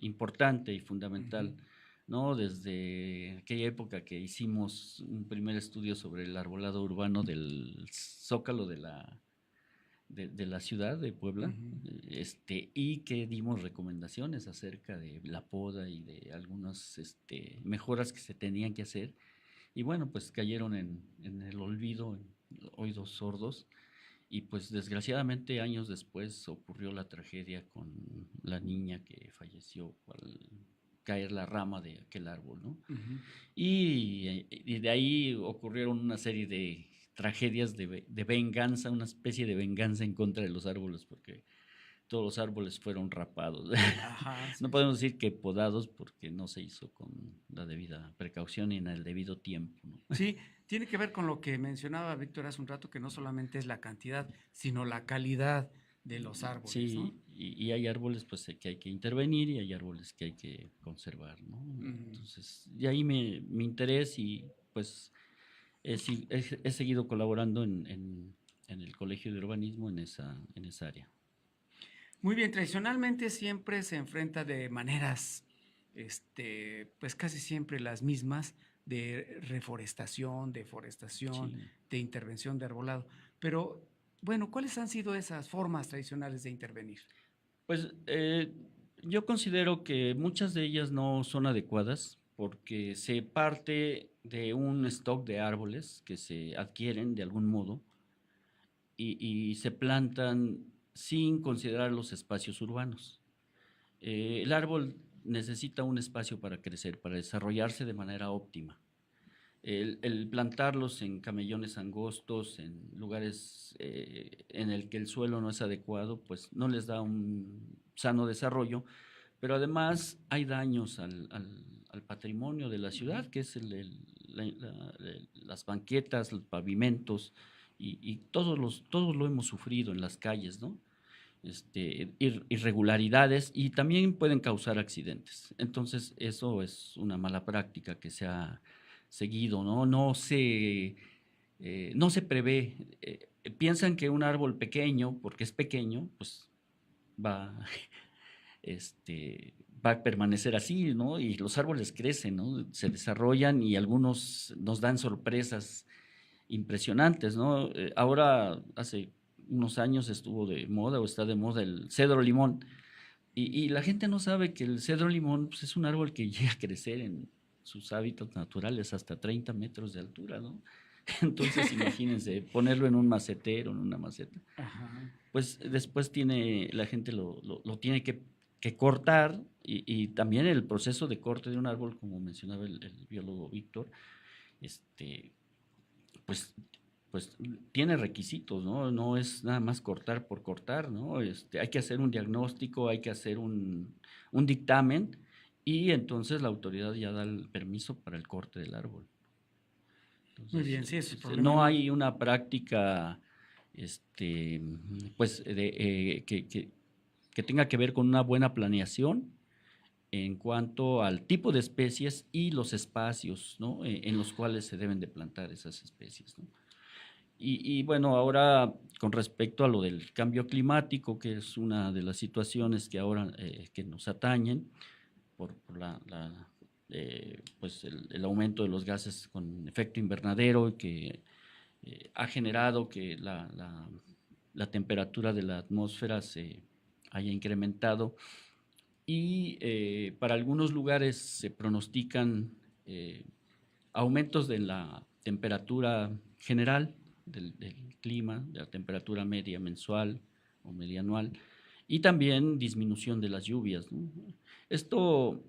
importante y fundamental, ¿no? Desde aquella época que hicimos un primer estudio sobre el arbolado urbano del Zócalo de la ciudad de Puebla, y que dimos recomendaciones acerca de la poda y de algunas mejoras que se tenían que hacer, y bueno, pues cayeron en el olvido, en oídos sordos, y pues desgraciadamente años después ocurrió la tragedia con la niña que falleció al caer la rama de aquel árbol, ¿no? Y de ahí ocurrieron una serie de tragedias de venganza, una especie de venganza en contra de los árboles, porque todos los árboles fueron rapados. Ajá, sí. No podemos decir que podados porque no se hizo con la debida precaución y en el debido tiempo, ¿no? Sí, tiene que ver con lo que mencionaba Víctor hace un rato, que no solamente es la cantidad, sino la calidad de los árboles, sí, ¿no? Y hay árboles pues que hay que intervenir y hay árboles que hay que conservar, ¿no? Entonces, de ahí mi interés y pues he seguido colaborando en el Colegio de Urbanismo en esa área. Muy bien, tradicionalmente siempre se enfrenta de maneras, pues casi siempre las mismas, de reforestación, deforestación, sí, de intervención de arbolado. Pero, bueno, ¿cuáles han sido esas formas tradicionales de intervenir? Pues yo considero que muchas de ellas no son adecuadas porque se parte de un stock de árboles que se adquieren de algún modo y se plantan sin considerar los espacios urbanos. El árbol necesita un espacio para crecer, para desarrollarse de manera óptima. el plantarlos en camellones angostos, en lugares en el que el suelo no es adecuado, pues no les da un sano desarrollo, pero además hay daños al patrimonio de la ciudad, que es las banquetas, los pavimentos, y todos lo hemos sufrido en las calles, ¿no? Irregularidades, y también pueden causar accidentes. Entonces, eso es una mala práctica que se ha seguido, ¿no? No se prevé. Piensan que un árbol pequeño, porque es pequeño, pues va, va a permanecer así, ¿no? Y los árboles crecen, ¿no? Se desarrollan y algunos nos dan sorpresas impresionantes, ¿no? Ahora, hace unos años estuvo de moda o está de moda el cedro limón, y la gente no sabe que el cedro limón, pues, es un árbol que llega a crecer en sus hábitats naturales hasta 30 metros de altura, ¿no? Entonces, imagínense, ponerlo en un macetero, en una maceta. Ajá. Pues después la gente lo tiene que cortar, y también el proceso de corte de un árbol, como mencionaba el biólogo Víctor, pues tiene requisitos, ¿no? No es nada más cortar por cortar, ¿no? Hay que hacer un diagnóstico, hay que hacer un dictamen, y entonces la autoridad ya da el permiso para el corte del árbol. Entonces, muy bien, sí, ese es el problema. no hay una práctica pues que tenga que ver con una buena planeación en cuanto al tipo de especies y los espacios, ¿no? En los cuales se deben de plantar esas especies, ¿no? Y bueno, ahora con respecto a lo del cambio climático, que es una de las situaciones que ahora que nos atañen por pues el aumento de los gases con efecto invernadero, que ha generado que la temperatura de la atmósfera se haya incrementado, y para algunos lugares se pronostican aumentos de la temperatura general del clima, de la temperatura media mensual o medianual, y también disminución de las lluvias, ¿no? Esto,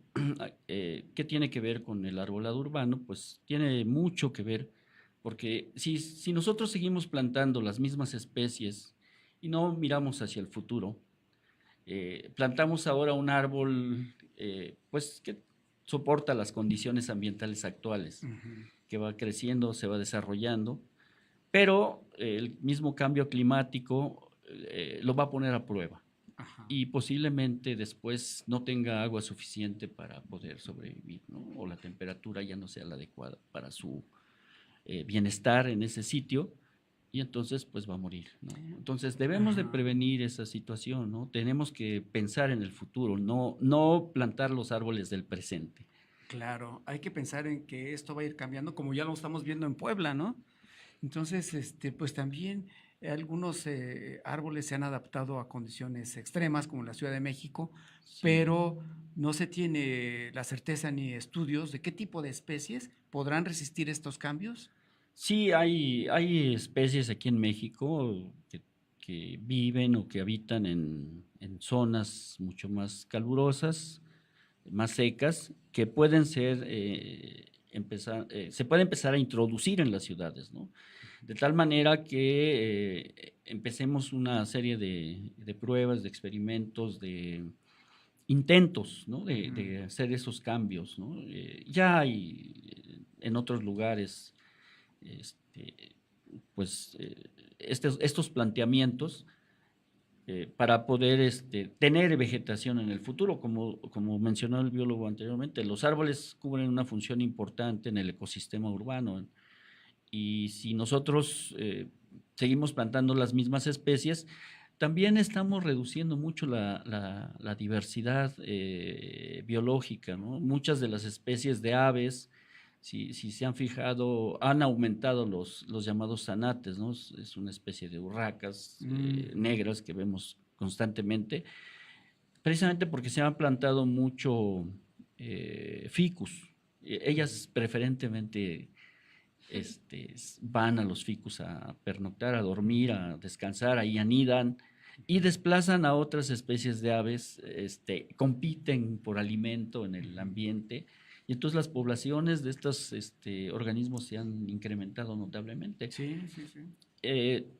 ¿qué tiene que ver con el arbolado urbano? Pues tiene mucho que ver, porque si nosotros seguimos plantando las mismas especies y no miramos hacia el futuro, plantamos ahora un árbol pues que soporta las condiciones ambientales actuales, que va creciendo, se va desarrollando, pero el mismo cambio climático lo va a poner a prueba. Ajá. Y posiblemente después no tenga agua suficiente para poder sobrevivir, ¿no? O la temperatura ya no sea la adecuada para su bienestar en ese sitio, y entonces pues va a morir, ¿no? Entonces debemos de prevenir esa situación, ¿no? Tenemos que pensar en el futuro, no plantar los árboles del presente. Claro, hay que pensar en que esto va a ir cambiando, como ya lo estamos viendo en Puebla, ¿no? Entonces, pues también algunos árboles se han adaptado a condiciones extremas, como en la Ciudad de México, sí, pero no se tiene la certeza ni estudios de qué tipo de especies podrán resistir estos cambios. Sí, hay especies aquí en México que viven o que habitan en zonas mucho más calurosas, más secas, que pueden ser, se puede empezar a introducir en las ciudades, ¿no? De tal manera que empecemos una serie de pruebas, de experimentos, de intentos, ¿no? de hacer esos cambios, ¿no? Ya hay en otros lugares pues estos planteamientos para poder tener vegetación en el futuro. Como mencionó el biólogo anteriormente, los árboles cubren una función importante en el ecosistema urbano, y si nosotros seguimos plantando las mismas especies, también estamos reduciendo mucho la diversidad biológica, ¿no? Muchas de las especies de aves, si se han fijado, han aumentado los llamados zanates, ¿no? Es una especie de urracas negras que vemos constantemente, precisamente porque se han plantado mucho ficus. Ellas preferentemente van a los ficus a pernoctar, a dormir, a descansar, ahí anidan y desplazan a otras especies de aves, compiten por alimento en el ambiente, Y entonces las poblaciones de estos organismos se han incrementado notablemente. Sí, sí, sí.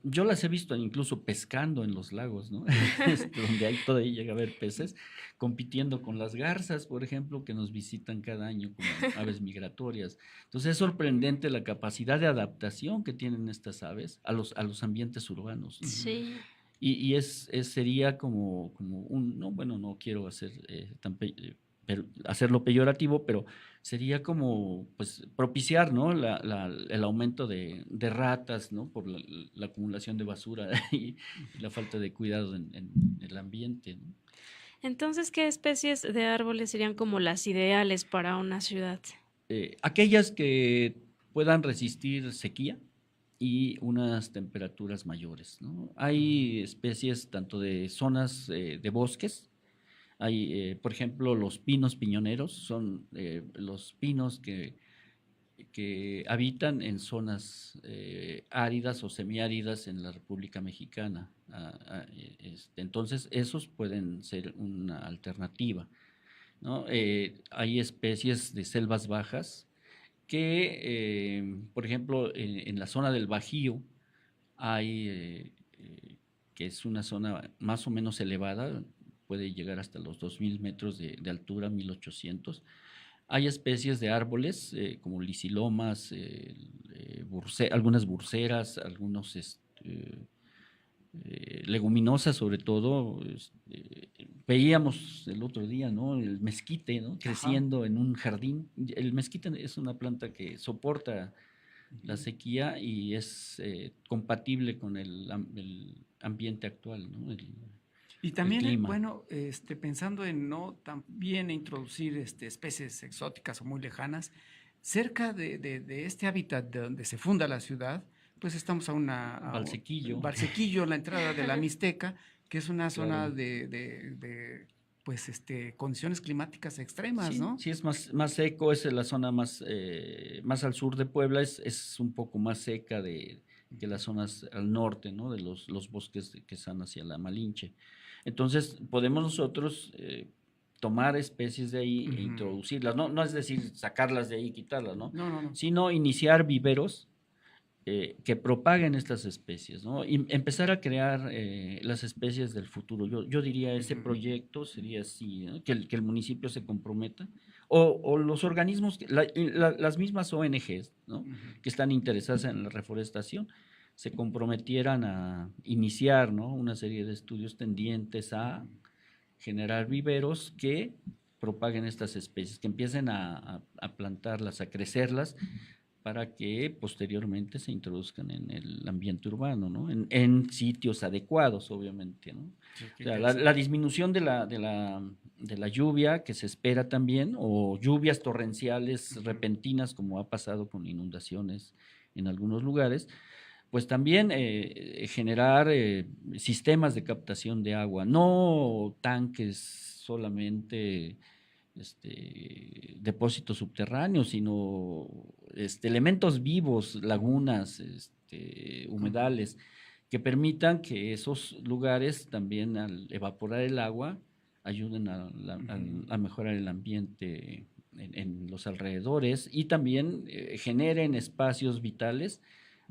Yo las he visto incluso pescando en los lagos, ¿no? Donde todavía llega a haber peces, compitiendo con las garzas, por ejemplo, que nos visitan cada año como aves migratorias. Entonces es sorprendente la capacidad de adaptación que tienen estas aves a los ambientes urbanos, ¿no? Sí. Y sería como un, no, bueno, no quiero hacer hacerlo peyorativo, pero sería como pues propiciar, ¿no? El aumento de ratas, ¿no? Por la acumulación de basura y la falta de cuidado en el ambiente, ¿no? Entonces, ¿qué especies de árboles serían como las ideales para una ciudad? Aquellas que puedan resistir sequía y unas temperaturas mayores, ¿no? Hay especies tanto de zonas de bosques. Hay, por ejemplo, los pinos piñoneros, son los pinos que habitan en zonas áridas o semiáridas en la República Mexicana. Entonces, esos pueden ser una alternativa, ¿no? Hay especies de selvas bajas que, por ejemplo, en la zona del Bajío hay, que es una zona más o menos elevada, puede llegar hasta los 2000 metros de altura, 1800. Hay especies de árboles como lisilomas, algunas burseras, algunos leguminosas sobre todo. Veíamos el otro día, ¿no? El mezquite, ¿no? Creciendo en un jardín. El mezquite es una planta que soporta la sequía y es compatible con el ambiente actual, ¿no? Y también, clima. bueno, pensando en no también introducir especies exóticas o muy lejanas, cerca de este hábitat de donde se funda la ciudad, pues estamos a Valsequillo. Valsequillo, la entrada de la Mixteca, que es una zona Claro. de condiciones climáticas extremas, Sí, ¿no? sí, es más seco, es la zona más al sur de Puebla, es un poco más seca que las zonas al norte, ¿no? De los bosques que están hacia la Malinche. Entonces, podemos nosotros tomar especies de ahí e introducirlas, no es decir, sacarlas de ahí y quitarlas, ¿no? No. Sino iniciar viveros que propaguen estas especies, ¿no? Y empezar a crear las especies del futuro. Yo diría ese proyecto sería así, ¿no? Que el municipio se comprometa, o los organismos, las mismas ONGs, ¿no? Que están interesadas en la reforestación, se comprometieran a iniciar, ¿no? Una serie de estudios tendientes a generar viveros que propaguen estas especies, que empiecen a plantarlas, a crecerlas, para que posteriormente se introduzcan en el ambiente urbano, ¿no? En sitios adecuados, obviamente, ¿no? O sea, la disminución de la lluvia que se espera también, o lluvias torrenciales repentinas, como ha pasado con inundaciones en algunos lugares, pues también generar sistemas de captación de agua, no tanques solamente, depósitos subterráneos, sino elementos vivos, lagunas, humedales, que permitan que esos lugares también, al evaporar el agua, ayuden a mejorar el ambiente en los alrededores, y también generen espacios vitales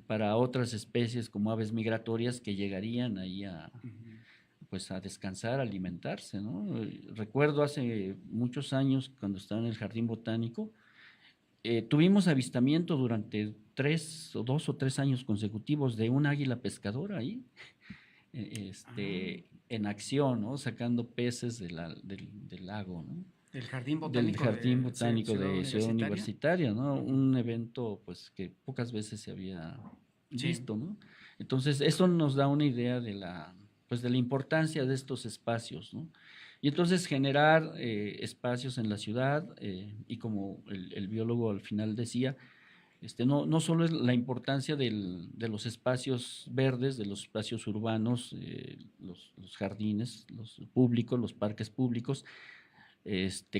para otras especies como aves migratorias que llegarían ahí pues a descansar, a alimentarse, ¿no? Recuerdo hace muchos años, cuando estaba en el Jardín Botánico, tuvimos avistamiento durante 2 o 3 años consecutivos de un águila pescadora ahí, en acción, ¿no? Sacando peces del lago, ¿no? Del Jardín Botánico, de Ciudad Universitaria, ¿no? Un evento pues que pocas veces se había visto, ¿no? Entonces, eso nos da una idea de la importancia de estos espacios, ¿no? Y entonces generar espacios en la ciudad, y como el biólogo al final decía, no solo es la importancia de los espacios verdes, de los espacios urbanos, los jardines, los públicos, los parques públicos,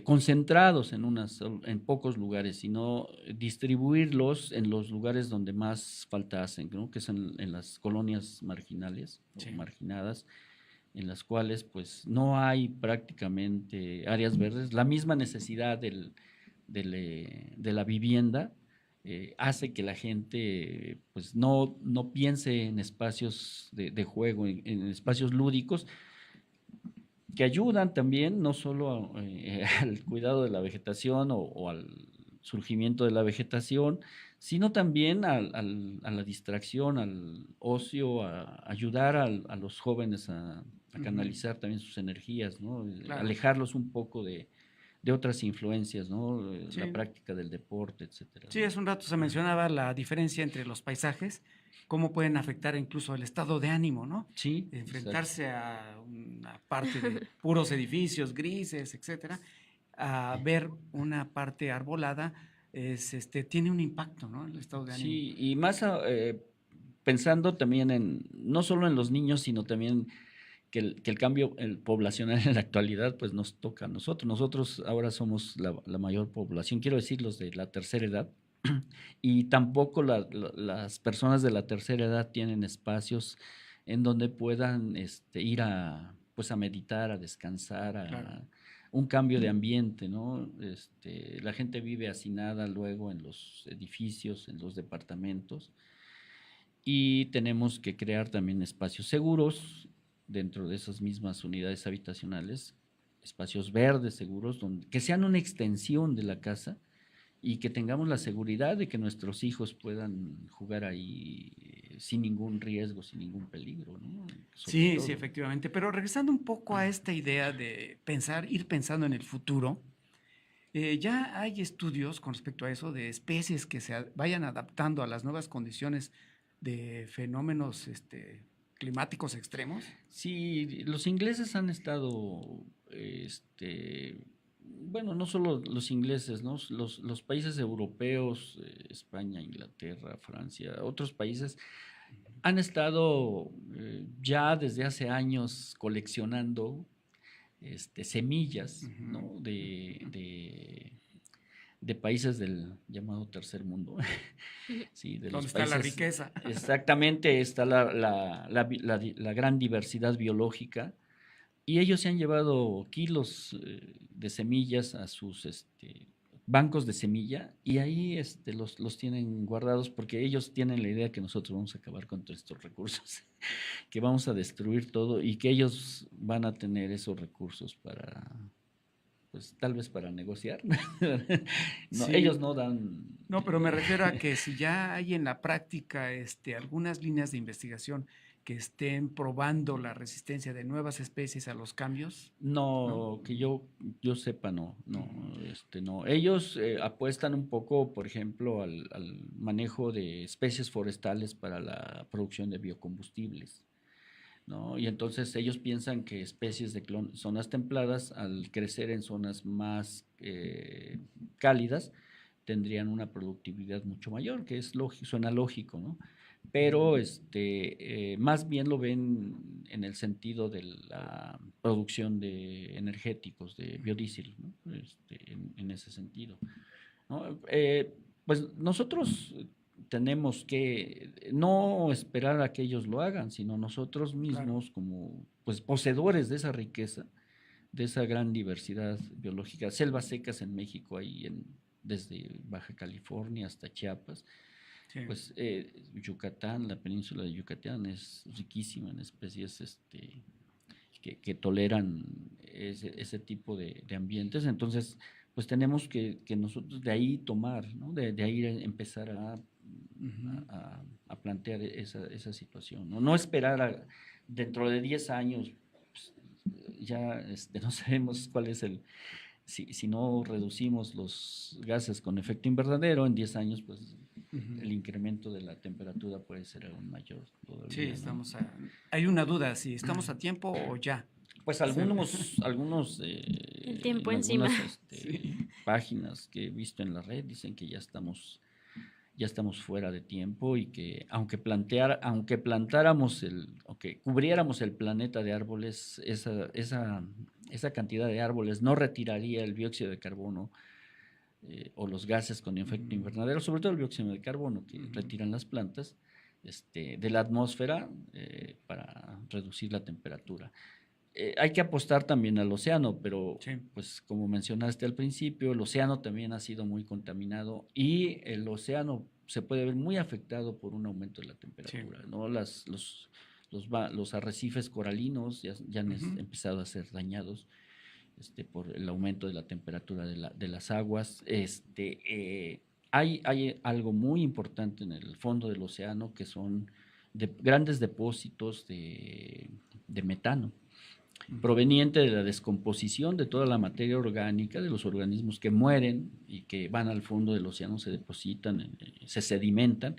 concentrados en pocos lugares, sino distribuirlos en los lugares donde más falta hacen, ¿no? Que son en las colonias marginales o marginadas, en las cuales pues no hay prácticamente áreas verdes, la misma necesidad de la vivienda, hace que la gente pues no piense en espacios de juego, en espacios lúdicos, que ayudan también no solo al cuidado de la vegetación o al surgimiento de la vegetación, sino también a la distracción, al ocio, a ayudar a los jóvenes a canalizar también sus energías, ¿no? Claro. Alejarlos un poco de otras influencias, ¿no? Sí. La práctica del deporte, etcétera. Sí, hace un rato se mencionaba la diferencia entre los paisajes, cómo pueden afectar incluso el estado de ánimo, ¿no? Sí. Enfrentarse a una parte de puros edificios grises, etcétera, a ver una parte arbolada, tiene un impacto, ¿no? El estado de ánimo. Sí, y más pensando también no solo en los niños, sino también que el cambio poblacional en la actualidad pues nos toca a nosotros. Nosotros ahora somos la mayor población, quiero decir los de la tercera edad, y tampoco las personas de la tercera edad tienen espacios en donde puedan ir a meditar, a descansar, Claro. un cambio de ambiente, ¿no? La gente vive hacinada luego en los edificios, en los departamentos, y tenemos que crear también espacios seguros dentro de esas mismas unidades habitacionales, espacios verdes seguros, que sean una extensión de la casa y que tengamos la seguridad de que nuestros hijos puedan jugar ahí sin ningún riesgo, sin ningún peligro, ¿no? Sí, efectivamente. Pero regresando un poco a esta idea de ir pensando en el futuro, ya hay estudios con respecto a eso de especies que se vayan adaptando a las nuevas condiciones de fenómenos climáticos extremos. Sí, los ingleses han estado, bueno, no solo los ingleses, ¿no? Los países europeos, España, Inglaterra, Francia, otros países, han estado ya desde hace años coleccionando semillas, ¿no? de países del llamado tercer mundo. Sí, de ¿Dónde los está la países, riqueza? Exactamente, está la gran diversidad biológica, y ellos se han llevado kilos de semillas a sus bancos de semilla, y ahí los tienen guardados porque ellos tienen la idea que nosotros vamos a acabar con todos estos recursos, que vamos a destruir todo y que ellos van a tener esos recursos para, pues tal vez para negociar. No, Sí. ellos no dan... No, pero me refiero a que si ya hay en la práctica algunas líneas de investigación que estén probando la resistencia de nuevas especies a los cambios. No, que yo sepa, no. Ellos apuestan un poco, por ejemplo, al manejo de especies forestales para la producción de biocombustibles, ¿no? Y entonces ellos piensan que especies de zonas templadas, al crecer en zonas más cálidas, tendrían una productividad mucho mayor, que es lógico, suena lógico, ¿no? Pero más bien lo ven en el sentido de la producción de energéticos, de biodiesel, ¿no? En ese sentido, ¿no? Pues nosotros tenemos que no esperar a que ellos lo hagan, sino nosotros mismos, como pues poseedores de esa riqueza, de esa gran diversidad biológica. Selvas secas en México hay desde Baja California hasta Chiapas. Sí. Pues Yucatán, la península de Yucatán es riquísima en especies que toleran ese tipo de ambientes. Entonces, pues tenemos que nosotros de ahí tomar, ¿no? De ahí empezar a plantear esa situación, ¿no? No esperar dentro de 10 años, pues, ya no sabemos cuál es si no reducimos los gases con efecto invernadero, en 10 años, pues el incremento de la temperatura puede ser aún mayor todavía. Sí, ¿no? Hay una duda, si estamos a tiempo o ya. Pues algunos el tiempo encima. Páginas que he visto en la red dicen que ya estamos fuera de tiempo y que aunque plantáramos cubriéramos el planeta de árboles, esa cantidad de árboles no retiraría el dióxido de carbono o los gases con efecto invernadero, sobre todo el dióxido de carbono que retiran las plantas de la atmósfera para reducir la temperatura. hay que apostar también al océano, pero pues como mencionaste al principio, el océano también ha sido muy contaminado y el océano se puede ver muy afectado por un aumento de la temperatura, ¿no? Los arrecifes coralinos ya han empezado a ser dañados por el aumento de la temperatura de las aguas. Hay algo muy importante en el fondo del océano que son grandes depósitos de metano, proveniente de la descomposición de toda la materia orgánica de los organismos que mueren y que van al fondo del océano, se depositan, se sedimentan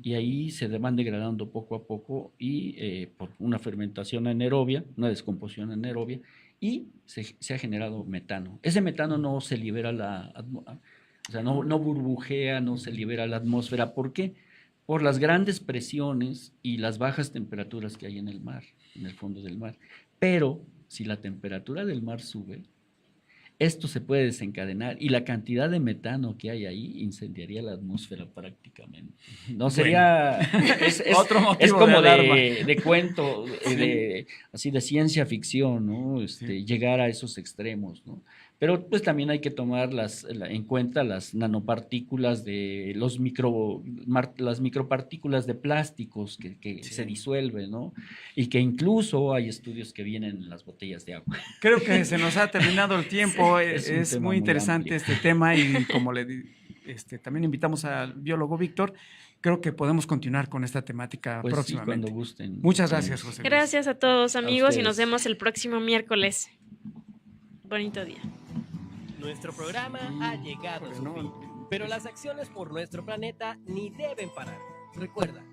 y ahí se van degradando poco a poco y por una fermentación anaerobia, una descomposición anaerobia, y se ha generado metano. Ese metano no se libera no burbujea, no se libera a la atmósfera. ¿Por qué? Por las grandes presiones y las bajas temperaturas que hay en el mar, en el fondo del mar. Pero si la temperatura del mar sube, esto se puede desencadenar y la cantidad de metano que hay ahí incendiaría la atmósfera prácticamente. No sería... Es otro motivo es como de cuento, así de ciencia ficción, ¿no? Llegar a esos extremos, ¿no? Pero pues también hay que tomar en cuenta las nanopartículas de las micropartículas de plásticos que se disuelven, ¿no? Y que incluso hay estudios que vienen en las botellas de agua. Creo que se nos ha terminado el tiempo. Es muy interesante este tema y como también invitamos al biólogo Víctor, creo que podemos continuar con esta temática próximamente. Sí, cuando gusten. Muchas gracias, José Luis. Gracias a todos, amigos, y nos vemos el próximo miércoles. Bonito día. Nuestro programa ha llegado a su fin, pero las acciones por nuestro planeta ni deben parar. Recuerda,